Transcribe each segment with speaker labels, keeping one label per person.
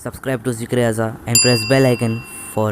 Speaker 1: Subscribe to Zikr Aza and press bell icon for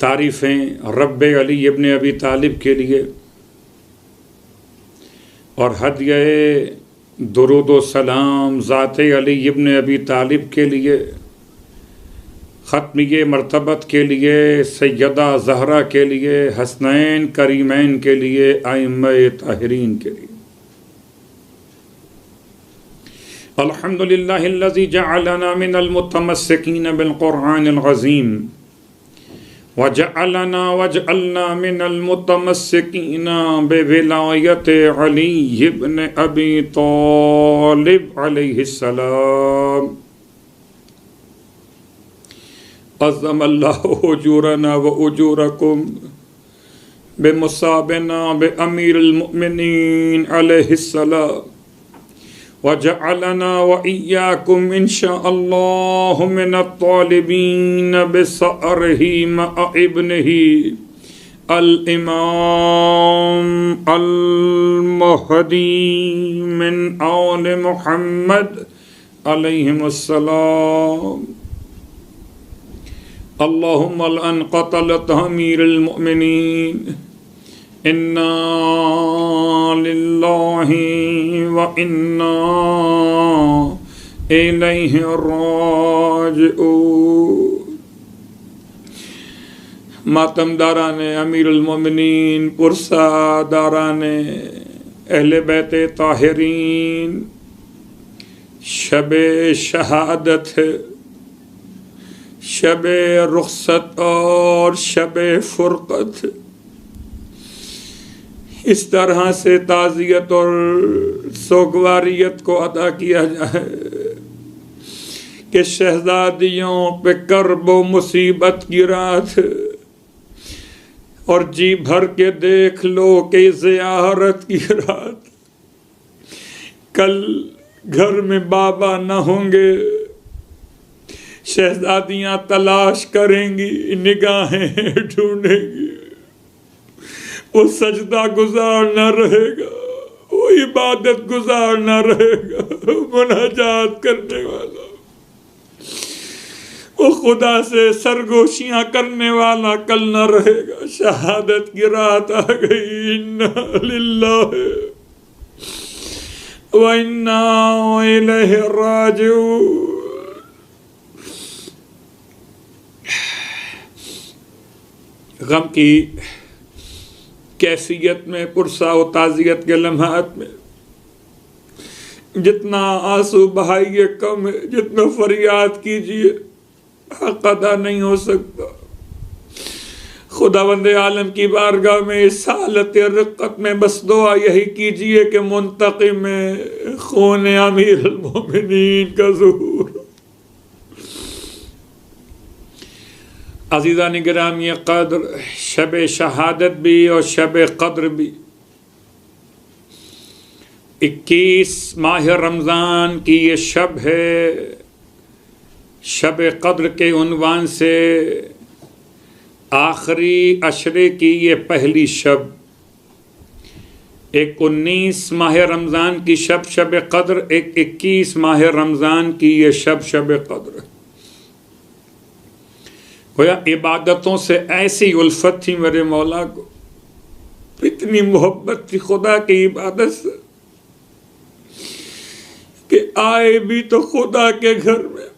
Speaker 2: तारीफ़ें रब्ब अली इब्न अबी तालिब के लिए और हदिया दुरूद व सलाम ज़ाते अली इब्न अबी तालिब के लिए, ख़त्मिये मर्तबत के लिए, सैयदा ज़हरा के लिए, हसनैन करीमैन के लिए, आइम्मा-ए ताहिरीन के लिए। अल्हम्दुलिल्लाहिल्लज़ी जअलना मिनल मुतमस्सिकीन बिल क़ुरआनिल अज़ीम वजअलना मिनल मुतमस्सिकीन बिविलायति अली इब्न अबी तालिब अलैहिस्सलाम। अज़्ज़मल्लाहु उजूरना व उजूरकुम बिमुसाबिना बिअमीरिल मुमिनीन अलैहिस्सलाम वजअलना व इय्याकुम इंशाअल्लाहु मिनत तालिबीन बिसअरिही मअ इब्निही अल इमाम अल महदी मिन आल मुहम्मद अलैहिमुस्सलाम। अल्लाहुम्मा लअन क़तलत अमीरिल मुमिनीन इन्ना लिल्लाहि व इन्ना इलैहि राजिऊन। मातमदाराने अमीरुल मोमिनीन, पुरसादाराने अहले बैते ताहिरीन, शबे शहादत, शबे रुखसत और शबे फुरकत, इस तरह से ताज़ियत और सोगवारियत को अदा किया जाए कि शहजादियों पे कर्ब व मुसीबत की रात और जी भर के देख लो कि ज़ियारत की रात। कल घर में बाबा न होंगे, शहजादियाँ तलाश करेंगी, निगाहें ढूंढेंगी, वो सजदा गुजारना रहेगा, वो इबादत गुजारना रहेगा, मुनाजात करने वाला, वो खुदा से सरगोशियां करने वाला कल न रहेगा। शहादत की रात आ गई। इन्ना लिल्लाहि व इन्ना इलैहि राजिऊन। गम की कैफियत में, पुरसा व ताज़ियत के लम्हात में जितना आंसू बहाइए कम है, जितना फरियाद कीजिए हक अदा नहीं हो सकता। खुदावंद आलम की बारगाह में इस हालत रिक्कत में बस दुआ यही कीजिए कि मुंतकिम में खून अमीर अल मोमिनीन का ज़ुहूर। अज़ीज़ान गिरामी क़द्र, शब शहादत भी और शब क़द्र भी 21 माह रमज़ान की ये शब है। शब क़द्र के उन्वान से आखिरी अशरे की ये पहली शब, एक 19 माह रमज़ान की शब शब क़द्र, एक 21 माह रमज़ान की ये शब शब क़द्र। गोया इबादतों से ऐसी उल्फत थी मेरे मौला को, इतनी मोहब्बत थी खुदा की इबादत से कि आए भी तो खुदा के घर में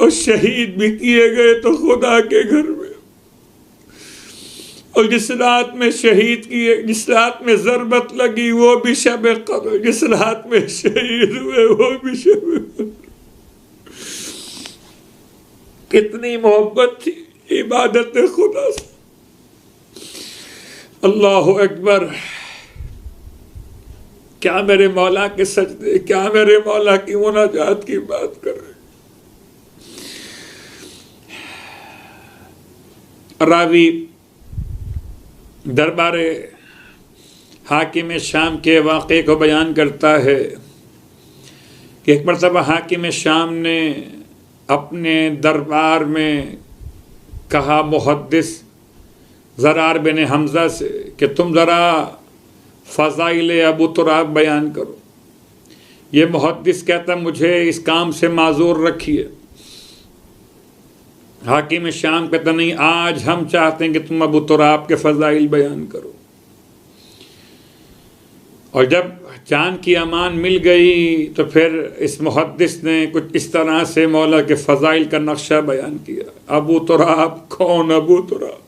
Speaker 2: और शहीद भी किए गए तो खुदा के घर में। और जिस रात में शहीद किए, जिस रात में ज़रबत लगी वो भी शब क़द्र, जिस रात में शहीद हुए वो भी शब क़द्र। कितनी मोहब्बत थी इबादत खुदा से। अल्लाहु अकबर। क्या मेरे मौला के सजदे, क्या मेरे मौला की मुनाजात की बात कर रहे। रावी दरबारे हाकिम शाम के वाक़े को बयान करता है कि एक मरतबा हाकिम शाम ने अपने दरबार में कहा मुहद्दिस ज़रार बिन हमज़ा से कि तुम ज़रा फ़ज़ाइल अबू तुराब बयान करो। ये मुहद्दिस कहता मुझे इस काम से माजूर रखिए। हाकिम शाम कहता नहीं, आज हम चाहते हैं कि तुम अबू तुराब के फ़ज़ाइल बयान करो। और जब जान की अमान मिल गई तो फिर इस मुहद्दिस ने कुछ इस तरह से मौला के फ़ज़ाइल का नक्शा बयान किया। अबू तुराब कौन? अबू तुराब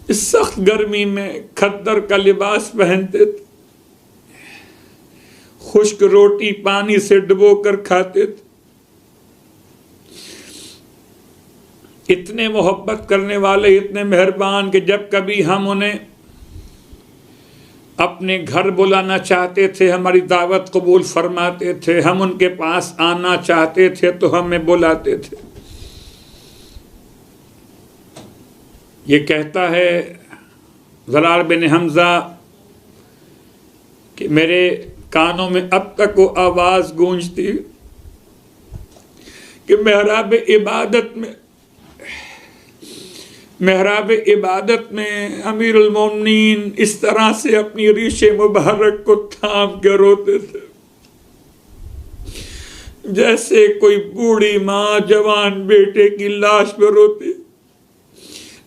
Speaker 2: इस सख्त गर्मी में खद्दर का लिबास पहनते थे, खुश्क रोटी पानी से डुबो कर खाते थे। इतने मोहब्बत करने वाले, इतने मेहरबान कि जब कभी हम उन्हें अपने घर बुलाना चाहते थे, हमारी दावत कबूल फरमाते थे, हम उनके पास आना चाहते थे तो हमें बुलाते थे। ये कहता है ज़रार बिन हमज़ा कि मेरे कानों में अब तक वो आवाज़ गूंजती कि मेहराब इबादत में अमीरुल मोमिनीन इस तरह से अपनी रीशे मुबारक को थाम के रोते थे जैसे कोई बूढ़ी माँ जवान बेटे की लाश पर रोती,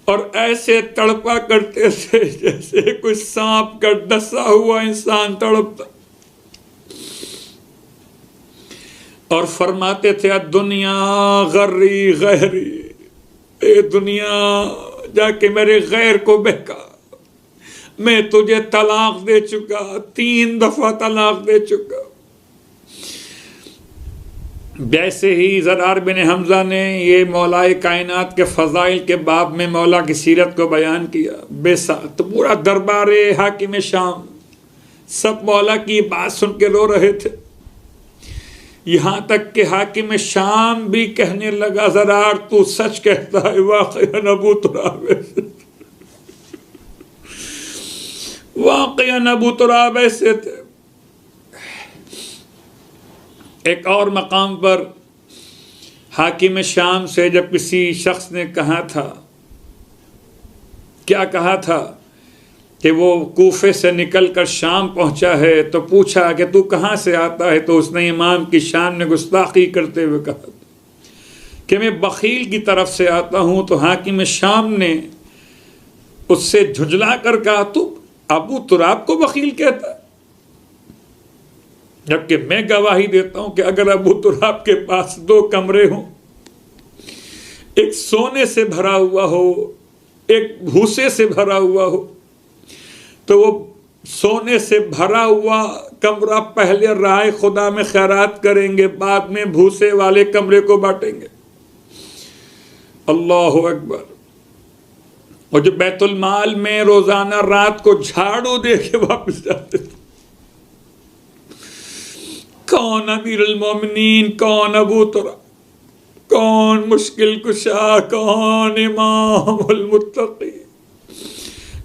Speaker 2: और ऐसे तड़पा करते थे जैसे कोई सांप का डसा हुआ इंसान तड़पता। और फरमाते थे दुनिया गर्री गहरी, ए दुनिया जाके मेरे गैर को बहका, मैं तुझे तलाक दे चुका, 3 दफा तलाक दे चुका। वैसे ही ज़रार बिन हमज़ा ने ये मौलाए कायनात के फ़ज़ाइल के बाब में मौला की सीरत को बयान किया। बेसाख्त तो पूरा दरबारे हाकिम शाम सब मौला की बात सुन के रो रहे थे। यहाँ तक कि हाकिम शाम भी कहने लगा ज़रार तू सच कहता है, वाक़ईअन अबू तुराब वाक़ईअन अबू तुराब ऐसे थे। एक और मकाम पर हाकिम शाम से जब किसी शख्स ने कहा था, क्या कहा था कि वो कूफे से निकलकर शाम पहुंचा है, तो पूछा कि तू कहाँ से आता है, तो उसने इमाम की शान में गुस्ताखी करते हुए कहा कि मैं बखील की तरफ से आता हूँ। तो हाकिम शाम ने उससे झुंझला कर कहा तू अबू तुराब को बखील कहता है, जबकि मैं गवाही देता हूं कि अगर अबू तुराब के पास 2 कमरे हों, एक सोने से भरा हुआ हो, एक भूसे से भरा हुआ हो, तो वो सोने से भरा हुआ कमरा पहले राय खुदा में खैरात करेंगे, बाद में भूसे वाले कमरे को बांटेंगे। अल्लाहु अकबर। और जो बैतुल माल में रोजाना रात को झाड़ू दे के वापस जाते थे। कौन अमीरुल मोमिनीन, कौन अबू तुरा, कौन मुश्किल कुशा, कौन इमामुल मुत्तकी,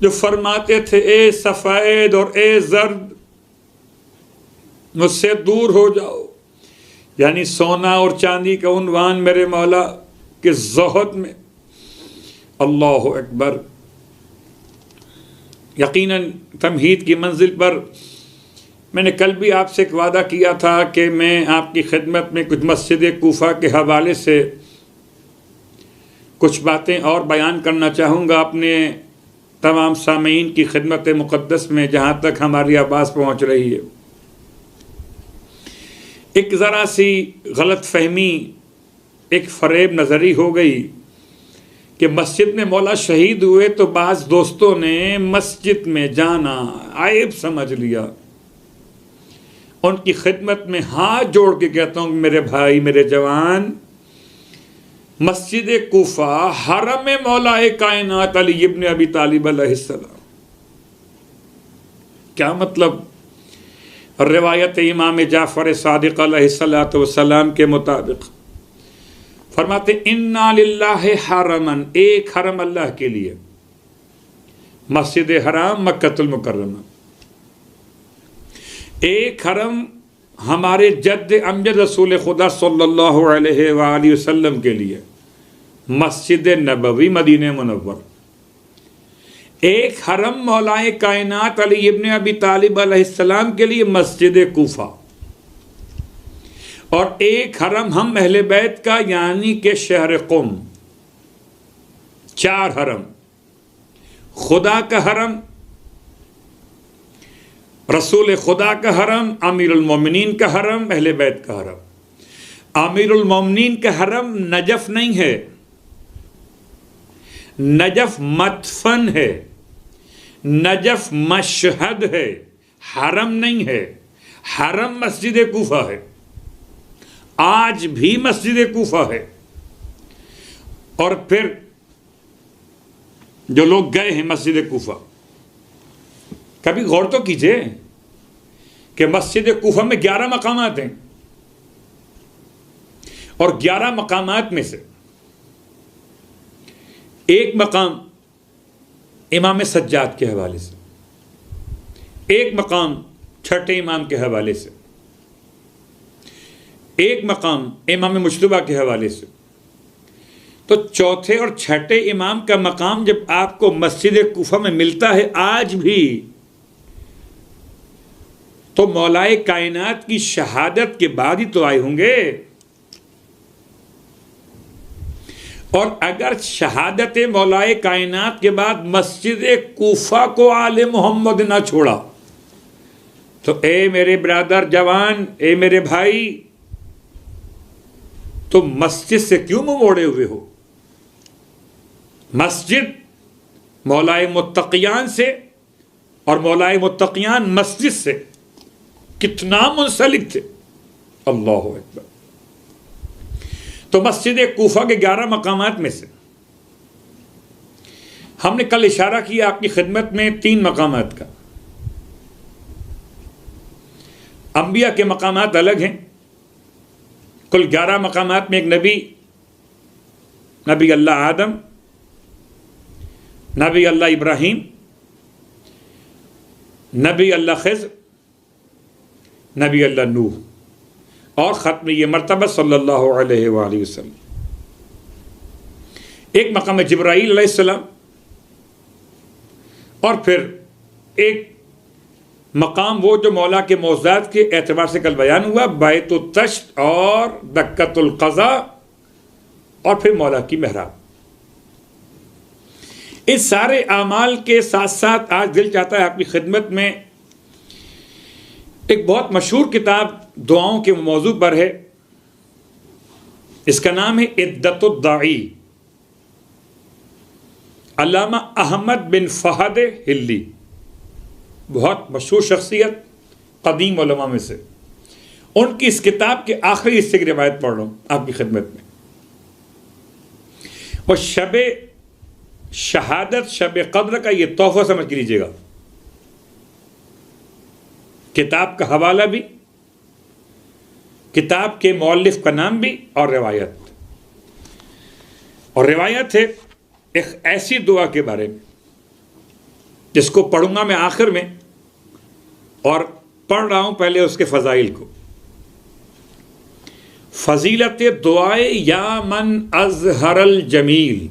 Speaker 2: जो फरमाते थे ए सफेद और ए जर्द मुझसे दूर हो जाओ। यानी सोना और चांदी का उन्वान मेरे मौला के ज़ोहद में। अल्लाहु अकबर। यकीनन तमहीद की मंजिल पर मैंने कल भी आपसे एक वादा किया था कि मैं आपकी खिदमत में कुछ मस्जिद कूफा के हवाले से कुछ बातें और बयान करना चाहूँगा अपने तमाम सामीन की खिदमत मुक़द्दस में, जहाँ तक हमारी आवाज़ पहुँच रही है। एक ज़रा सी गलत फहमी, एक फ़रेब नज़री हो गई कि मस्जिद में मौला शहीद हुए तो बाज़ दोस्तों ने मस्जिद में जाना आयब समझ लिया। उनकी खिदमत में हाथ जोड़ के कहता हूँ मेरे भाई, मेरे जवान, मस्जिद कूफा हरम में मौलाए कायनात अली इब्न अबी तालिब अलैहिस्सलाम। क्या मतलब? रिवायत इमाम जाफ़र सादिक़ अलैहिस्सलातु वस्सलाम के मुताबिक फरमाते इन्ना लिल्लाहि हरमन, एक हरम अल्लाह के लिए, मस्जिद हराम मक्कतुल मुकर्रमा। एक हरम हमारे जद्द अमजद रसूल खुदा सल्लल्लाहु अलैहि वसल्लम के लिए, मस्जिद नबवी मदीने मुनव्वर। एक हरम मौलाए कायनात अली इब्न अबी तालिब अलैहिस्सलाम के लिए, मस्जिद कूफा। और एक हरम हम अहले बैत का, यानी के शहर क़ुम। चार हरम, खुदा का हरम, रसूल खुदा का हरम, अमीरुल मोमिनीन का हरम, अहले बैत का हरम। अमीरुल मोमिनीन का हरम नजफ नहीं है, नजफ मदफन है, नजफ मशहद है, हरम नहीं है। हरम मस्जिद कूफा है, आज भी मस्जिद कूफा है। और फिर जो लोग गए हैं मस्जिद कूफा, कभी गौर तो कीजिए कि मस्जिद कूफा में 11 मकामात हैं, और 11 मकामात में से एक मकाम इमाम सज्जाद के हवाले से, एक मकाम छठे इमाम के हवाले से, एक मकाम इमाम मुश्तबा के हवाले से। तो चौथे और छठे इमाम का मकाम जब आपको मस्जिद कूफा में मिलता है आज भी, तो मौलाए कायनात की शहादत के बाद ही तो आए होंगे। और अगर शहादत मौलाए कायनात के बाद मस्जिद कूफा को आले मोहम्मद ना छोड़ा, तो ए मेरे ब्रदर जवान, ए मेरे भाई, तो मस्जिद से क्यों मुंह मोड़े हुए हो? मस्जिद मौलाए मुत्तकियान से और मौलाए मुत्तकियान मस्जिद से कितना मुंसलिक थे। अल्लाहु अकबर। तो मस्जिद कूफा के 11 मकामात में से हमने कल इशारा किया आपकी खिदमत में 3 मकामात का। अंबिया के मकामात अलग हैं, कुल 11 मकामात में एक नबी अल्लाह आदम, नबी अल्लाह इब्राहीम, नबी अल्लाह खिज़्र, नबी अल्लाह नूह, और ख़त्म ये मरतबा सल्लल्लाहु अलैहि वसल्लम। एक मकाम जिब्राईल अलैहिस्सलाम, और फिर एक मकाम वो जो मौला के मौज़ात के एतबार से कल बयान हुआ, बैतुत तश्त और दक्कतुल क़ज़ा, और फिर मौला की महराब। इस सारे आमाल के साथ साथ आज दिल चाहता है आपकी खिदमत में एक बहुत मशहूर किताब दुआओं के मौजू पर है। इसका नाम है इद्दतुद दाई, अल्लामा अहमद बिन फहद हिल्ली, बहुत मशहूर शख्सियत, कदीम उलमा में से। उनकी इस किताब के आखिरी हिस्से की रिवायत पढ़ रहा हूँ आपकी खिदमत में। और शब शहादत, शब कद्र का ये तोहफा समझ के लीजिएगा। किताब का हवाला भी, किताब के मौलिफ का नाम भी, और रिवायत। और रिवायत है एक ऐसी दुआ के बारे में जिसको पढ़ूंगा मैं आखिर में, और पढ़ रहा हूं पहले उसके फजाइल को। फजीलत दुआए या मन अज़हरल जमील।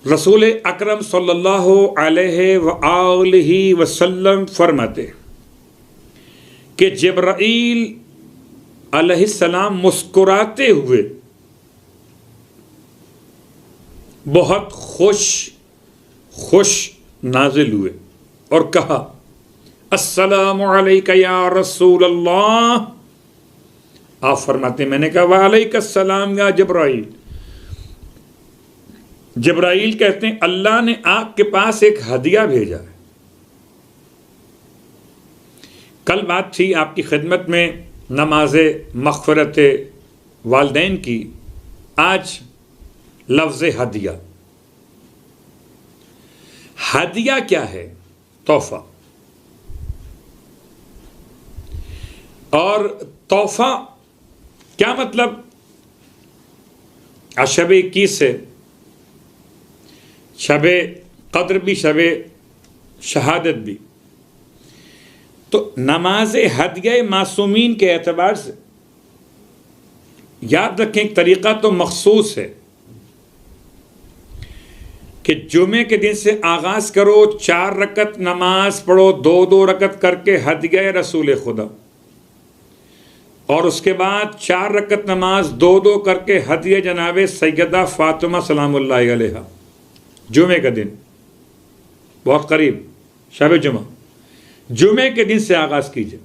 Speaker 2: रसूल अकरम सल्लल्लाहु अलैहि वसल्लम फरमाते कि जिब्राईल अलैहिस्सलाम मुस्कुराते हुए बहुत खुश नाजिल हुए और कहा, अस्सलामु अलैका या रसूल अल्लाह। आप फरमाते, मैंने कहा वालैका सलाम या जिब्राईल। जिब्राईल कहते हैं, अल्लाह ने आपके पास एक हदिया भेजा है। कल बात थी आपकी खिदमत में नमाज मग़फ़िरत वालिदैन की, आज लफ्ज़ हदिया। हदिया क्या है? तोहफा। और तोहफा क्या मतलब? आज शब 21 से शब कद्र भी, शब शहादत भी, तो नमाज हदिया मासूमीन के एतबार से याद रखें, एक तरीक़ा तो मखसूस है कि जुमे के दिन से आगाज़ करो, 4 रकत नमाज पढ़ो, 2-2 रकत करके हदिया रसूल खुदा, और उसके बाद 4 रकत नमाज 2-2 करके हदिया जनाब सैयदा फातिमा सलामुल्लाह अलैहा। जुमे का दिन बहुत करीब, शब जुमा, जुमे के दिन से आगाज़ कीजिए।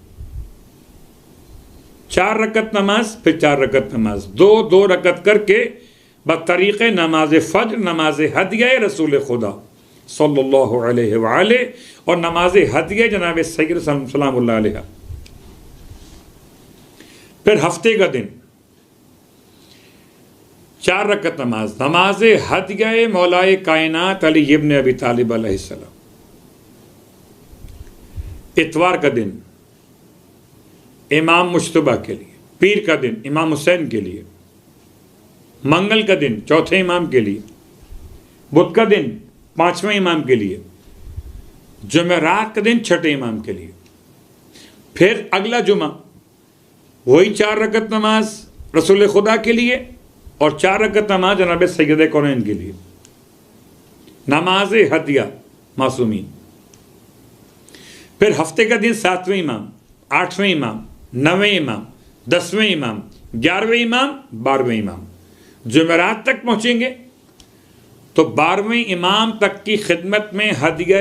Speaker 2: 4 रकत नमाज, फिर 4 रकत नमाज, 2-2 रकत करके बतरीक़े नमाज फ़ज्र, नमाज हदिया रसूल खुदा सल्लल्लाहु अलैहि वआलैहि, और नमाज हदिया जनाब सैयदा सलामुल्लाह अलैहा। फिर हफ्ते का दिन 4 रकत नमाज, नमाज हदिया मौलाए कायनात अली इब्न अबी तालिब अलैहिस्सलाम। इतवार का दिन इमाम मुश्तबा के लिए, पीर का दिन इमाम हुसैन के लिए, मंगल का दिन चौथे इमाम के लिए, बुध का दिन 5वें इमाम के लिए, जुमेरात का दिन 6ठे इमाम के लिए। फिर अगला जुमा वही 4 रकत नमाज रसूल खुदा के लिए और 4 रकत नमाज जनाब सैयद कौनैन के लिए, नमाज हदिया मासूमीन। फिर हफ्ते का दिन 7वें इमाम, 8वें इमाम, 9वें इमाम, 10वें इमाम, 11वें इमाम, 12वें इमाम। जुमेरात तक पहुँचेंगे तो 12वें इमाम तक की खिदमत में हदिया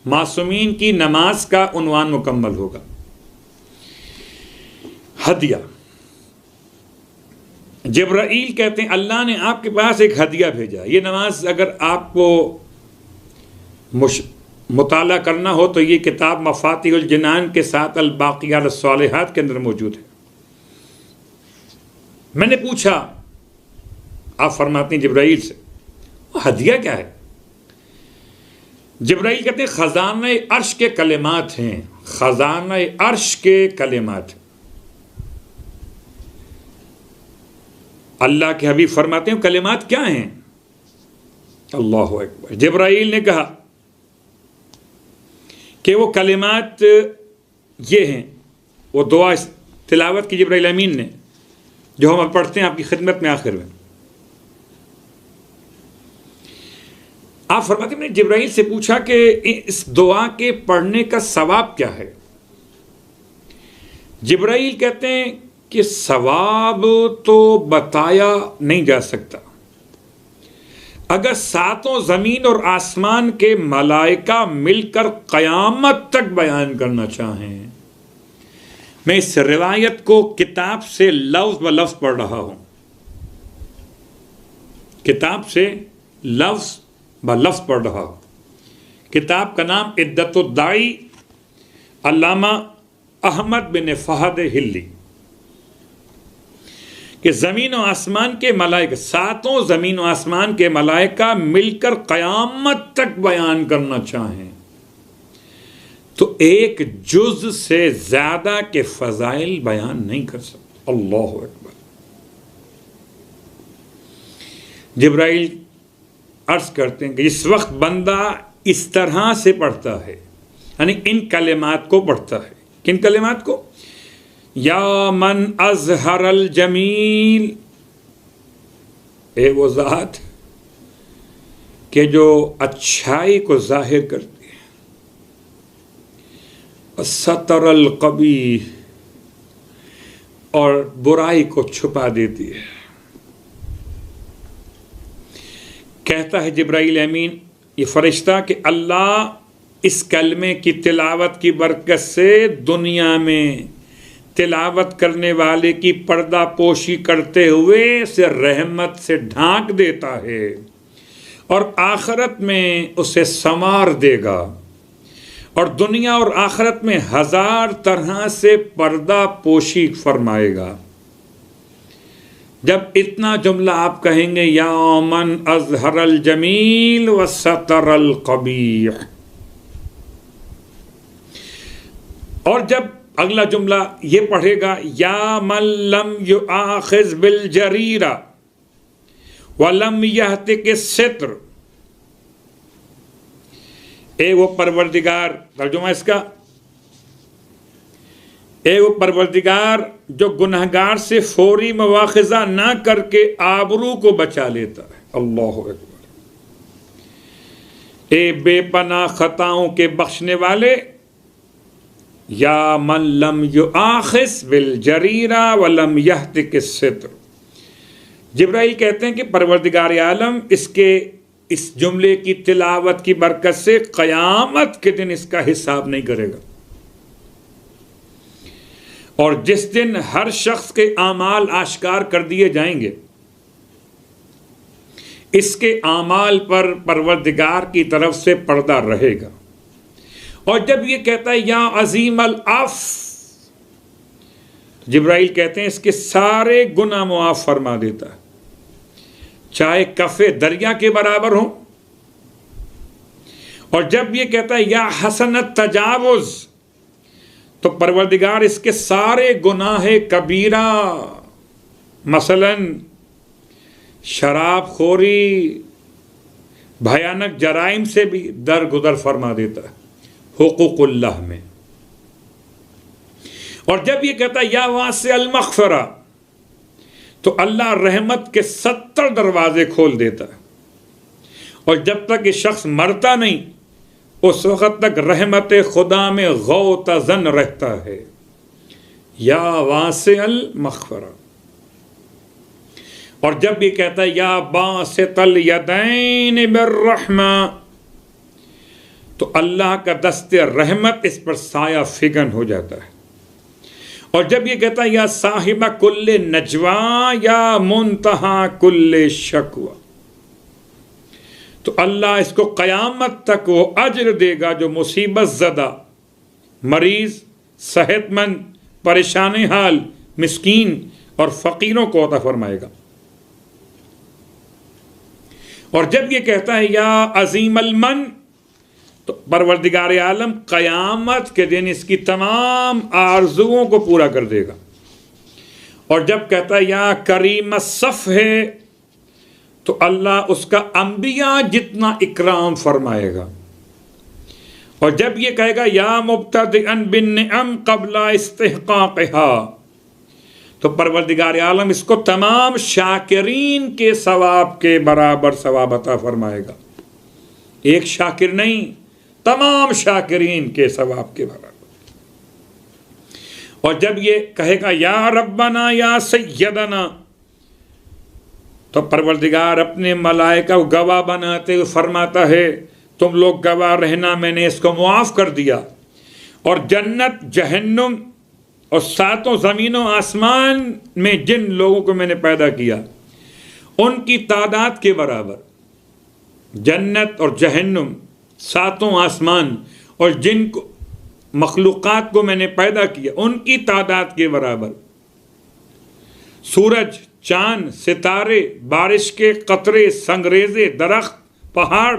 Speaker 2: मासूमीन की नमाज का उन्वान मुकम्मल होगा। हदिया, जिब्राईल कहते हैं अल्लाह ने आपके पास एक हदिया भेजा। ये नमाज अगर आपको मुताला करना हो तो ये किताब मफातिहुल जिनान के साथ अल बाक़ियात अस्सालिहात के अंदर मौजूद है। मैंने पूछा, आप फरमाते हैं जिब्राईल से, हदिया क्या है? जिब्राईल कहते हैं खजाना अर्श के कलिमात हैं, खजाना अर्श के कलिमात। अल्लाह के हबीब फरमाते हैं कलिमात क्या हैं? अल्लाहु अकबर। जिब्राईल ने कहा कि वो कलिमात ये हैं, वो दुआ तिलावत की जिब्राईल अमीन ने, जो हम पढ़ते हैं आपकी खिदमत में आखिर में। आप फरमाते हैं, मैंने जिब्राईल से पूछा कि इस दुआ के पढ़ने का सवाब क्या है? जिब्राईल कहते हैं कि सवाब तो बताया नहीं जा सकता। अगर 7 ज़मीन और आसमान के मलाइका मिलकर क़यामत तक बयान करना चाहें, मैं इस रिवायत को किताब से लफ्ज़ ब लफ्ज़ पढ़ रहा हूं, किताब से लफ्ज़ ब लफ्ज़ पढ़ रहा हूं। किताब का नाम इद्दतुद्दाई, अल्लामा अहमद बिन फ़हद हिल्ली। कि ज़मीन और आसमान के मलाइका, सातों ज़मीन और आसमान के मलाइका मिलकर क़यामत तक बयान करना चाहें तो एक जुज़ से ज़्यादा के फ़ज़ाइल बयान नहीं कर सकते। अल्लाहु अकबर। जिब्राइल अर्ज़ करते हैं कि इस वक्त बंदा इस तरह से पढ़ता है, यानी इन कलिमात को पढ़ता है। किन कलिमात को? या मन अज़हरल जमील, ए वो ज़ात के जो अच्छाई को जाहिर करती है, सतरल कबीह, और बुराई को छुपा देती है। कहता है जिब्राइल अमीन ये फरिश्ता कि अल्लाह इस कलमे की तिलावत की बरकत से दुनिया में तिलावत करने वाले की पर्दा पोशी करते हुए उसे रहमत से ढांक देता है और आखिरत में उसे संवार देगा, और दुनिया और आखिरत में 1000 तरह से पर्दा पोशी फरमाएगा। जब इतना जुमला आप कहेंगे या मन अज़हरल जमील व सतरल कबीह, और जब अगला जुमला ये पढ़ेगा या मन लम युआखिज़ बिल जरीरा व लम यहतिक सित्र, ए वो परवरदिगार, तर्जुमा इसका, ए वो परवरदिगार जो गुनहगार से फौरी मवाखिजा ना करके आबरू को बचा लेता है। अल्लाहु अकबर। ए बेपना खताओं के बख्शने वाले, या मन लम युआखिज़ बिल जरीरा व लम यहतिक सित्र। जिब्राइल कहते हैं कि परवरदिगार आलम इसके इस जुमले की तिलावत की बरकत से क़यामत के दिन इसका हिसाब नहीं करेगा, और जिस दिन हर शख्स के आमाल आश्कार कर दिए जाएंगे, इसके आमाल पर परवरदिगार की तरफ से पर्दा रहेगा। और जब ये कहता है या अजीम अल आफ, जिब्राइल कहते हैं इसके सारे गुनाह मुआफ फरमा देता है, चाहे कफ़े दरिया के बराबर हो। और जब ये कहता है या हसनत तजावुज़, तो परवरदिगार इसके सारे गुनाह कबीरा, मसलन शराब खोरी, भयानक जराइम से भी दरगुदर फरमा देता है हुकूकुल्लाह में। और जब ये कहता है या वासिअल मग़फ़िरा, तो अल्लाह रहमत के 70 दरवाजे खोल देता है, और जब तक ये शख्स मरता नहीं उस वक़्त तक रहमत खुदा में गौतज़न रहता है। या वासिअल मग़फ़िरा। और जब ये कहता है या बासितल यदैन बिर्रहमा, तो अल्लाह का दस्ते रहमत इस पर साया फिगन हो जाता है। और जब ये कहता है या साहिबा कुल्ले नजवा या मुंतहा कुल्ले शकवा, तो अल्लाह इसको क़यामत तक वो अज्र देगा जो मुसीबत ज़दा, मरीज़, सेहतमंद, परेशान हाल, मिस्कीन और फ़कीरों को अता फरमाएगा। और जब ये कहता है या अज़ीम अल मन, तो परवरदिगार आलम क़यामत के दिन इसकी तमाम आरज़ुओं को पूरा कर देगा। और जब कहता है या करीम सफ़ है, तो अल्लाह उसका अंबिया जितना इकराम फरमाएगा। और जब ये कहेगा या मुब्तदिअन बिन्निअम क़ब्ला इस्तिहक़ाक़िहा, तो परवरदिगार आलम इसको तमाम शाकिरीन के सवाब के बराबर सवाब अता फरमाएगा। एक शाकिर नहीं, तमाम शाकिरीन के सवाब के बराबर। और जब ये कहेगा या रब्बना या सय्यदना, तो परवरदिगार अपने मलाइका को गवाह बनाते हुए फरमाता है तुम लोग गवाह रहना, मैंने इसको मुआफ़ कर दिया। और जन्नत, जहन्नुम और सातों ज़मीनों आसमान में जिन लोगों को मैंने पैदा किया उनकी तादाद के बराबर, जन्नत और जहन्नुम, सातों आसमान और जिन मखलूक़ात को मैंने पैदा किया उनकी तादाद के बराबर, सूरज, चांद, सितारे, बारिश के कतरे, संगरेजे, दरख्त, पहाड़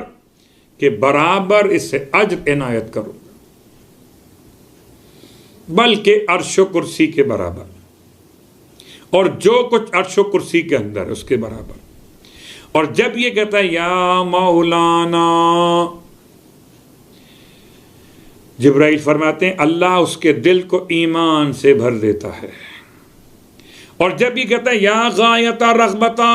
Speaker 2: के बराबर इससे अज्र इनायत करूंगा, बल्कि अर्श व कुर्सी के बराबर, और जो कुछ अर्श व कुर्सी के अंदर है उसके बराबर। और जब ये कहता है या मौलाना, जिब्राइल फरमाते हैं अल्लाह उसके दिल को ईमान से भर देता है। और जब ये कहता है या गायता रग़बता,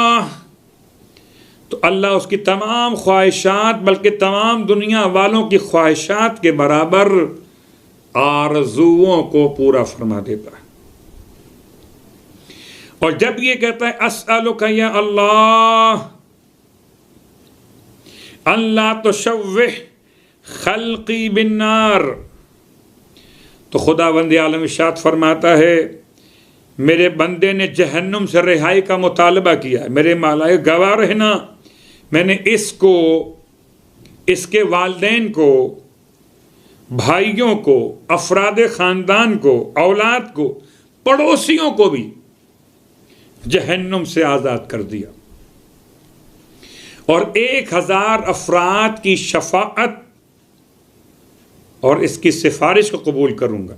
Speaker 2: तो अल्लाह उसकी तमाम ख्वाहिशात, बल्कि तमाम दुनिया वालों की ख्वाहिशात के बराबर आरज़ुओं को पूरा फरमा देता है। और जब ये कहता है अस्अलुका या अल्लाह अल्लाह तुशव्विह खल्क़ी बिन्नार, तो खुदावंद आलम इरशाद फरमाता है मेरे बंदे ने जहन्नुम से रिहाई का मुतालबा किया है, मेरे मालाए गवाह रहना, मैंने इसको, इसके वालिदैन को, भाइयों को, अफराद ख़ानदान को, औलाद को, पड़ोसियों को भी जहन्नुम से आज़ाद कर दिया, और 1000 अफराद की शफाअत और इसकी सिफारिश को कबूल करूंगा।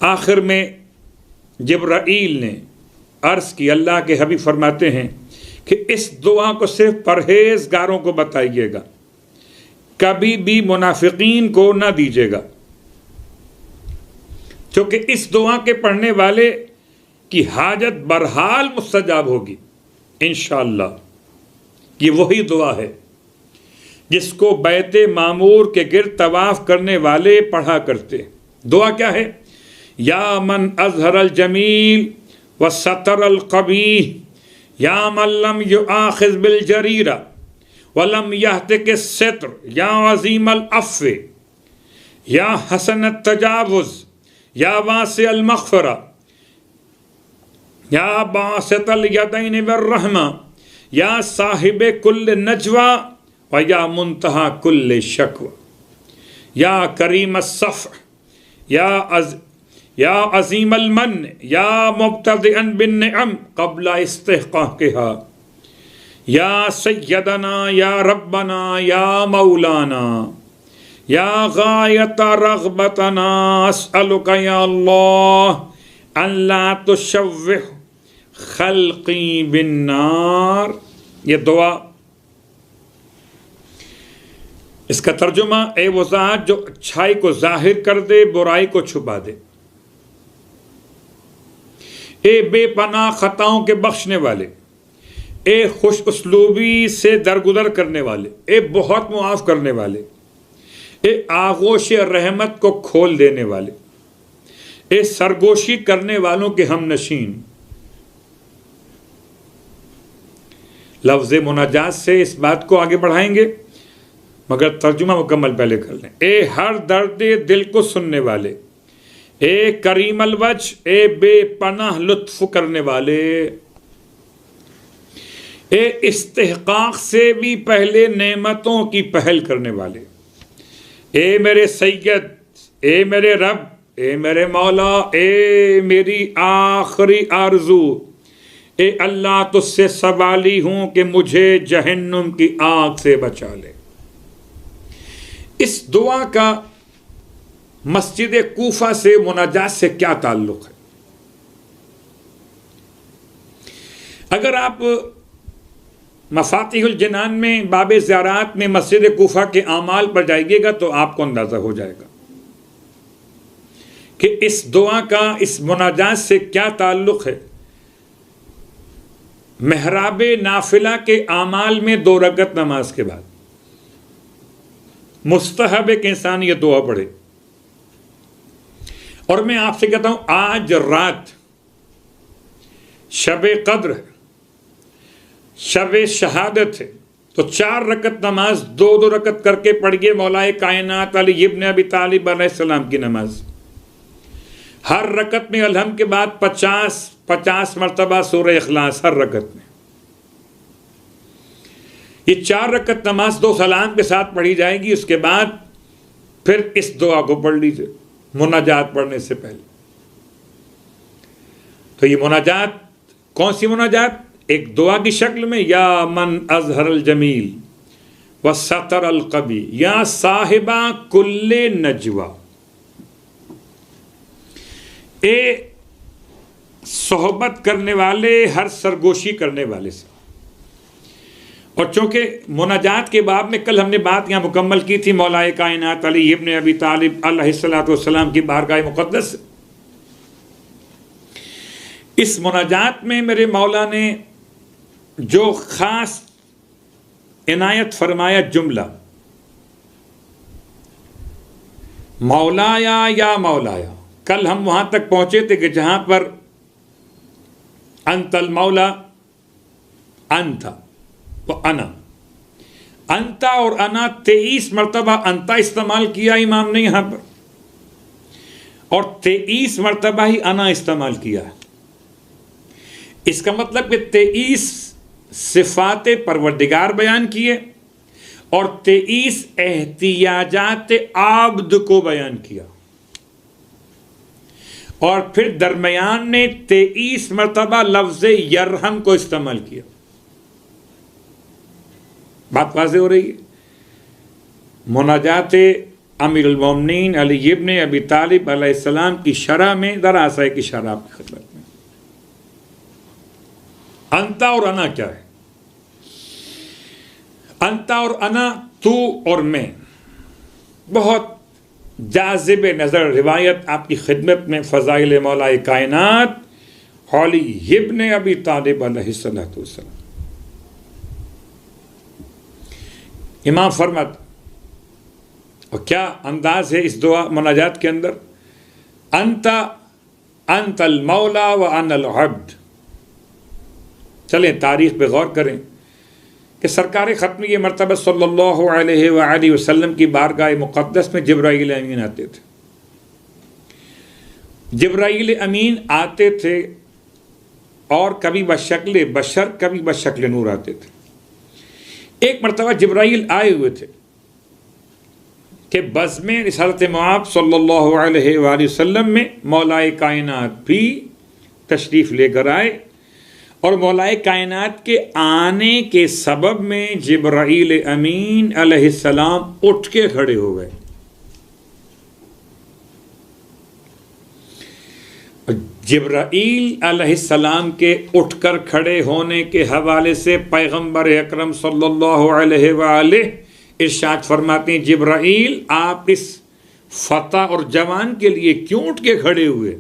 Speaker 2: आखिर में जिब्राईल ने अर्ज़ की, अल्लाह के हबीब फरमाते हैं कि इस दुआ को सिर्फ परहेजगारों को बताइएगा, कभी भी मुनाफिकीन को ना दीजिएगा, क्योंकि इस दुआ के पढ़ने वाले की हाजत बरहाल मुस्तजाब होगी इंशाअल्लाह। ये वही दुआ है जिसको बैते मामूर के गिर्द तवाफ करने वाले पढ़ा करते। दुआ क्या है? या मन अज़हर अल जमील व सतर अल कबीह, या मन लम युआखिज़ बिल जरीरा वलम यहतिक सित्र, या अज़ीम अल अफ़्व, या हसन अत तजावुज़, या वासी अल मग़फ़िरा, या बासित अल यदैन वर रहमा, या साहिब कुल्ल नजवा व या मुंतहा कुल्ल शकवा, या करीम अस्सफ़, या अज़ीम अल मन, या मुब्तदिअन बिन निअम क़ब्ल इस्तिहक़ाक़िहा, या सय्यदना या रब्बना या मौलाना, या गायत रग़बतना अस्अलुका या अल्लाह अल्ला तुशव्विह खल्क़ी बिन्नार। ये दुआ, इसका तर्जुमा, ए वो ज़ात जो अच्छाई को जाहिर कर दे, बुराई को छुपा दे, ए बेपनाह खताओं के बख्शने वाले, ए खुश उसलूबी से दरगुदर करने वाले, ए बहुत मुआफ़ करने वाले, ए आगोश रहमत को खोल देने वाले, ए सरगोशी करने वालों के हम नशीन। लफ्ज़ मुनाजात से इस बात को आगे बढ़ाएंगे, मगर तर्जुमा मुकम्मल पहले कर लें। ए हर दर्द दिल को सुनने वाले, ए करीम अल वज, ए बेपनाह लुत्फ करने वाले, ए इस्तिहकाक से भी पहले नेमतों की पहल करने वाले, ए मेरे सैयद, ए मेरे रब, ए मेरे मौला, ए मेरी आखिरी आरजू, ए अल्लाह तुझसे सवाली हूं कि मुझे जहन्नुम की आग से बचा ले। इस दुआ का मस्जिद कूफा से मुनाजात से क्या ताल्लुक है? अगर आप मफातिहुल जनान में बाब ज़ियारात में मस्जिद कूफा के आमाल पर जाइएगा तो आपको अंदाज़ा हो जाएगा कि इस दुआ का, इस मुनाजात से क्या ताल्लुक है। महराब नाफिला के आमाल में 2 रकत नमाज के बाद मुस्तहब एक इंसान ये दुआ पढ़े। और मैं आपसे कहता हूं, आज रात शब कद्र है, शब शहादत है, तो 4 रकत नमाज 2-2 रकत करके पढ़िए मौलाए कायनात अली इब्न अबी तालिब अलैहिस्सलाम की नमाज। हर रकत में अलहम के बाद 50 मरतबा सूरह इखलास हर रकत में। ये 4 रकत नमाज 2 सलाम के साथ पढ़ी जाएगी। उसके बाद फिर इस दुआ को पढ़ लीजिए मुनाजात पढ़ने से पहले। तो ये मुनाजात कौन सी मुनाजात? एक दुआ की शक्ल में, या मन अजहर जमील व सतर अल कबी, या साहिबा कुल्ले नजवा, ए सोहबत करने वाले, हर सरगोशी करने वाले से। और चूंकि मुनाजात के बाब में कल हमने बात यहाँ मुकम्मल की थी मौलाए कायनात अली इब्न अबी तालिब अलैहिस्सलाम की बारगाह मुक़द्दस। इस मुनाजात में मेरे मौला ने जो ख़ास इनायत फरमाया जुमला, मौलाया या मौलाया, कल हम वहाँ तक पहुँचे थे कि जहाँ पर अंतल मौला, अंता व अना, अंता और अना 23 मरतबा अंता इस्तेमाल किया इमाम ने यहाँ पर, और 23 मरतबा ही अना इस्तेमाल किया है। इसका मतलब कि 23 सिफात परवरदिगार बयान किए और 23 एहतियाजात आब्द को बयान किया, और फिर दरमियान ने 23 मरतबा लफ्ज़ यरहम को इस्तेमाल किया। बात वाज़ेह हो रही है। मुनाजात अमीरुल मोमिनीन अली इब्न अबी तालिब अलैहिस्सलाम की शरह में ज़रा सा की शरह आपकी खिदमत में, अंता और अना क्या है? अंता और अना, तू और मैं, बहुत जाज़िब नज़र रिवायत आपकी खिदमत में फ़ज़ाइल मौलाए कायनात अली इब्न अबी तालिब अलैहिस्सलाम। इमाम फरमात, और क्या अंदाज है इस दुआ मुनाजात के अंदर, अंता अंतल मौला व अनल अब्द। चलें तारीख़ पे गौर करें कि सरकार ख़त्म ये मरतबा सल्लल्लाहु अलैहि वसल्लम की बारगाह मुक़द्दस में जिब्राईल अमीन आते थे। जिब्राईल अमीन आते थे और कभी बशक्ल बशर, कभी बशक्ल नूर आते थे। एक मरतबा जिब्राईल आए हुए थे कि बज़्म रिसालत मुआब सल्लल्लाहु अलैहि वसल्लम में मौलाए कायनात भी तशरीफ़ लेकर आए, और मौलाए कायनात के आने के सबब में जिब्राईल अमीन अलैहिस्सलाम उठ के खड़े हो गए। जिब्राईल अलैहिस्सलाम के उठकर खड़े होने के हवाले से पैगंबर अकरम सल्लल्लाहु अलैहि वसल्लम इरशाद फरमाते हैं, जिब्राईल आप इस फतह और जवान के लिए क्यों उठ के खड़े हुए?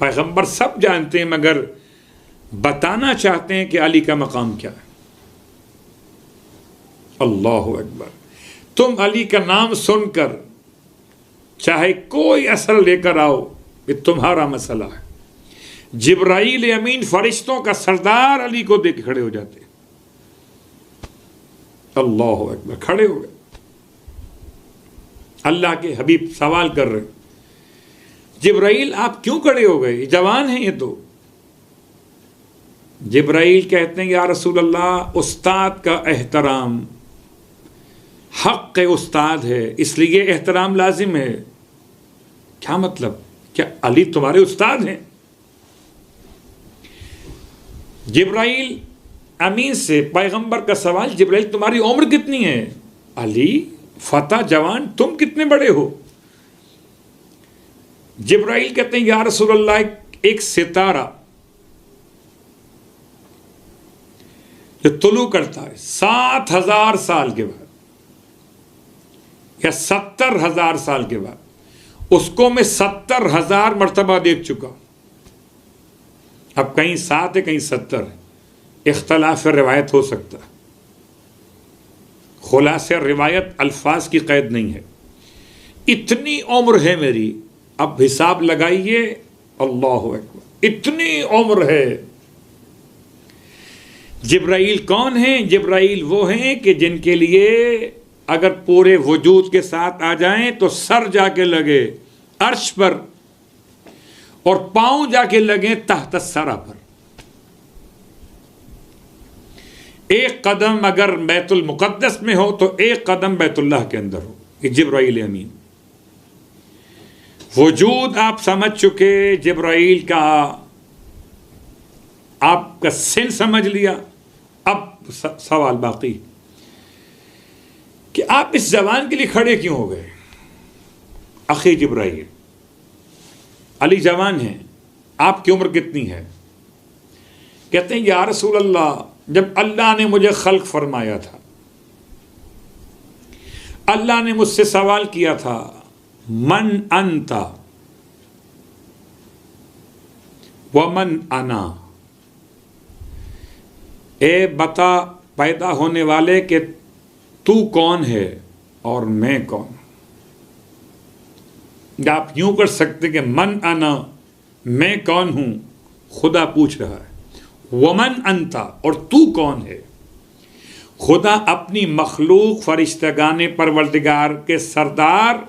Speaker 2: पैगंबर सब जानते हैं मगर बताना चाहते हैं कि अली का मकाम क्या है। अल्लाहु अकबर। तुम अली का नाम सुनकर चाहे कोई असर लेकर आओ, ये तुम्हारा मसला है। जिब्राईल अमीन फरिश्तों का सरदार अली को देख खड़े हो जाते। अल्लाहु अकबर। खड़े हो गए। अल्लाह के हबीब सवाल कर रहे, जिब्राईल आप क्यों खड़े हो गए? जवान हैं ये तो। जिब्राईल कहते हैं, या रसूल अल्लाह, उस्ताद का एहतराम हक़ उस्ताद है, इसलिए एहतराम लाजिम है। क्या मतलब? क्या अली तुम्हारे उस्ताद हैं? जिब्राईल अमीन से पैगंबर का सवाल, जिब्राईल तुम्हारी उम्र कितनी है? अली फतह जवान, तुम कितने बड़े हो? जिब्राईल कहते हैं, या रसूल अल्लाह, एक सितारा जो तुलू करता है 7,000 साल के बाद या 70,000 साल के बाद, उसको मैं 70,000 मरतबा देख चुका। अब कहीं 7 है कहीं 70 है, इख्तलाफ रिवायत हो सकता है। खुलासे रिवायत अल्फाज की कैद नहीं है। इतनी उम्र है मेरी, अब हिसाब लगाइए। अल्लाहु अकबर। इतनी उम्र है। जिब्राईल कौन है? जिब्राईल वो हैं कि जिनके लिए अगर पूरे वजूद के साथ आ जाएं तो सर जाके लगे अर्श पर और पांव जाके लगे तहत सरा पर। एक कदम अगर बैतुल मुक़द्दस में हो तो एक कदम बैतुल्लाह के अंदर हो। ये जिब्राईल अमीन। वजूद आप समझ चुके। जिब्राईल का आपका सिन समझ लिया। अब सवाल बाकी कि आप इस जवान के लिए खड़े क्यों हो गए? अखी जिब्राइल, अली जवान हैं, आपकी उम्र कितनी है? कहते हैं या रसूल अल्लाह, जब अल्लाह ने मुझे खल्क फरमाया था, अल्लाह ने मुझसे सवाल किया था मन अंता व मन अना, ए बता पैदा होने वाले कि तू कौन है और मैं कौन। आप यूं कर सकते कि मन अना, मैं कौन हूं, खुदा पूछ रहा है, वमन अंता, और तू कौन है। खुदा अपनी मखलूक फरिश्तगाने परवरदिगार के सरदार,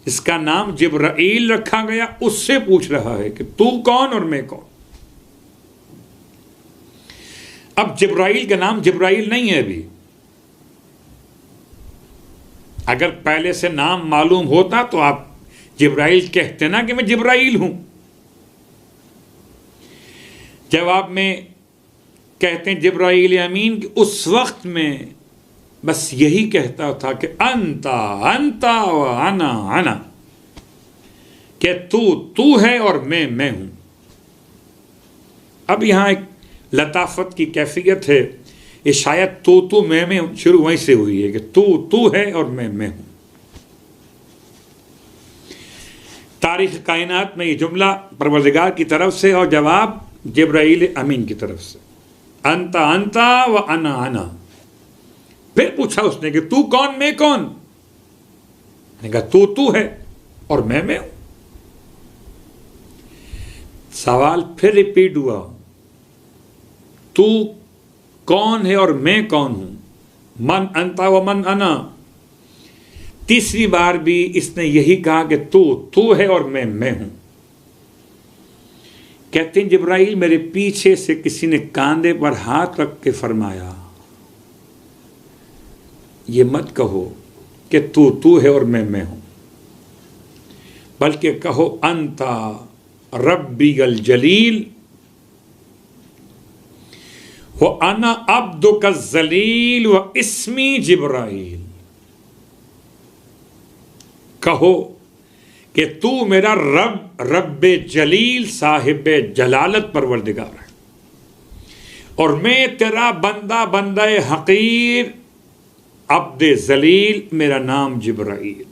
Speaker 2: इसका नाम जिब्राइल रखा गया, उससे पूछ रहा है कि तू कौन और मैं कौन। अब जिब्राइल का नाम जिब्राइल नहीं है अभी। अगर पहले से नाम मालूम होता तो आप जिब्राइल कहते ना कि मैं जिब्राइल हूं। जवाब में कहते हैं जिब्राइल अमीन कि उस वक्त में बस यही कहता था कि अंता अंता व अना अना, कि तू है और मैं हूं। अब यहां एक लताफत की कैफियत है, ये शायद तू मैं शुरू वहीं से हुई है कि तू है और मैं हूं। तारीख कायनात में ये जुमला परवरदिगार की तरफ से और जवाब जिब्राइल अमीन की तरफ से, अंता अंता व अना अना। फिर पूछा उसने कि तू कौन मैं कौन। मैंने कहा तू है और मैं हूं। सवाल फिर रिपीट हुआ, तू कौन है और मैं कौन हूं, मन अंता व मन अना। तीसरी बार भी इसने यही कहा कि तू है और मैं हूं। कहते हैं जिब्राइल मेरे पीछे से किसी ने कांधे पर हाथ रख के फरमाया, ये मत कहो कि तू है और मैं हूं, बल्कि कहो अंता रब्बील जलील व अना अब्दुका जलील व इस्मी जिब्राइल। कहो कि तू मेरा रब्बे जलील साहिबे जलालत परवरदिगार है और मैं तेरा बंदाए हकीर अब्दे जलील, मेरा नाम जिब्राइल।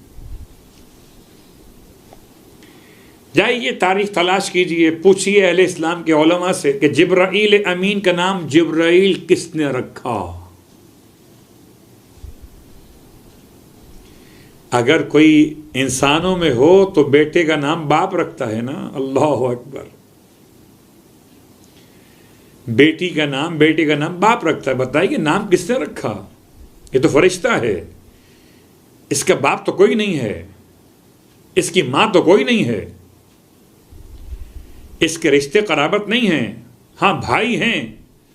Speaker 2: जाइए तारीख तलाश कीजिए, पूछिए अहले इस्लाम के उलमा से कि जिब्राइल अमीन का नाम जिब्राइल किसने रखा। अगर कोई इंसानों में हो तो बेटे का नाम बाप रखता है ना, अल्लाह अकबर। बेटी का नाम बेटे का नाम बाप रखता है। बताइए नाम किसने रखा? ये तो फरिश्ता है, इसका बाप तो कोई नहीं है, इसकी मां तो कोई नहीं है, इसके रिश्ते कराबत नहीं हैं। हाँ भाई हैं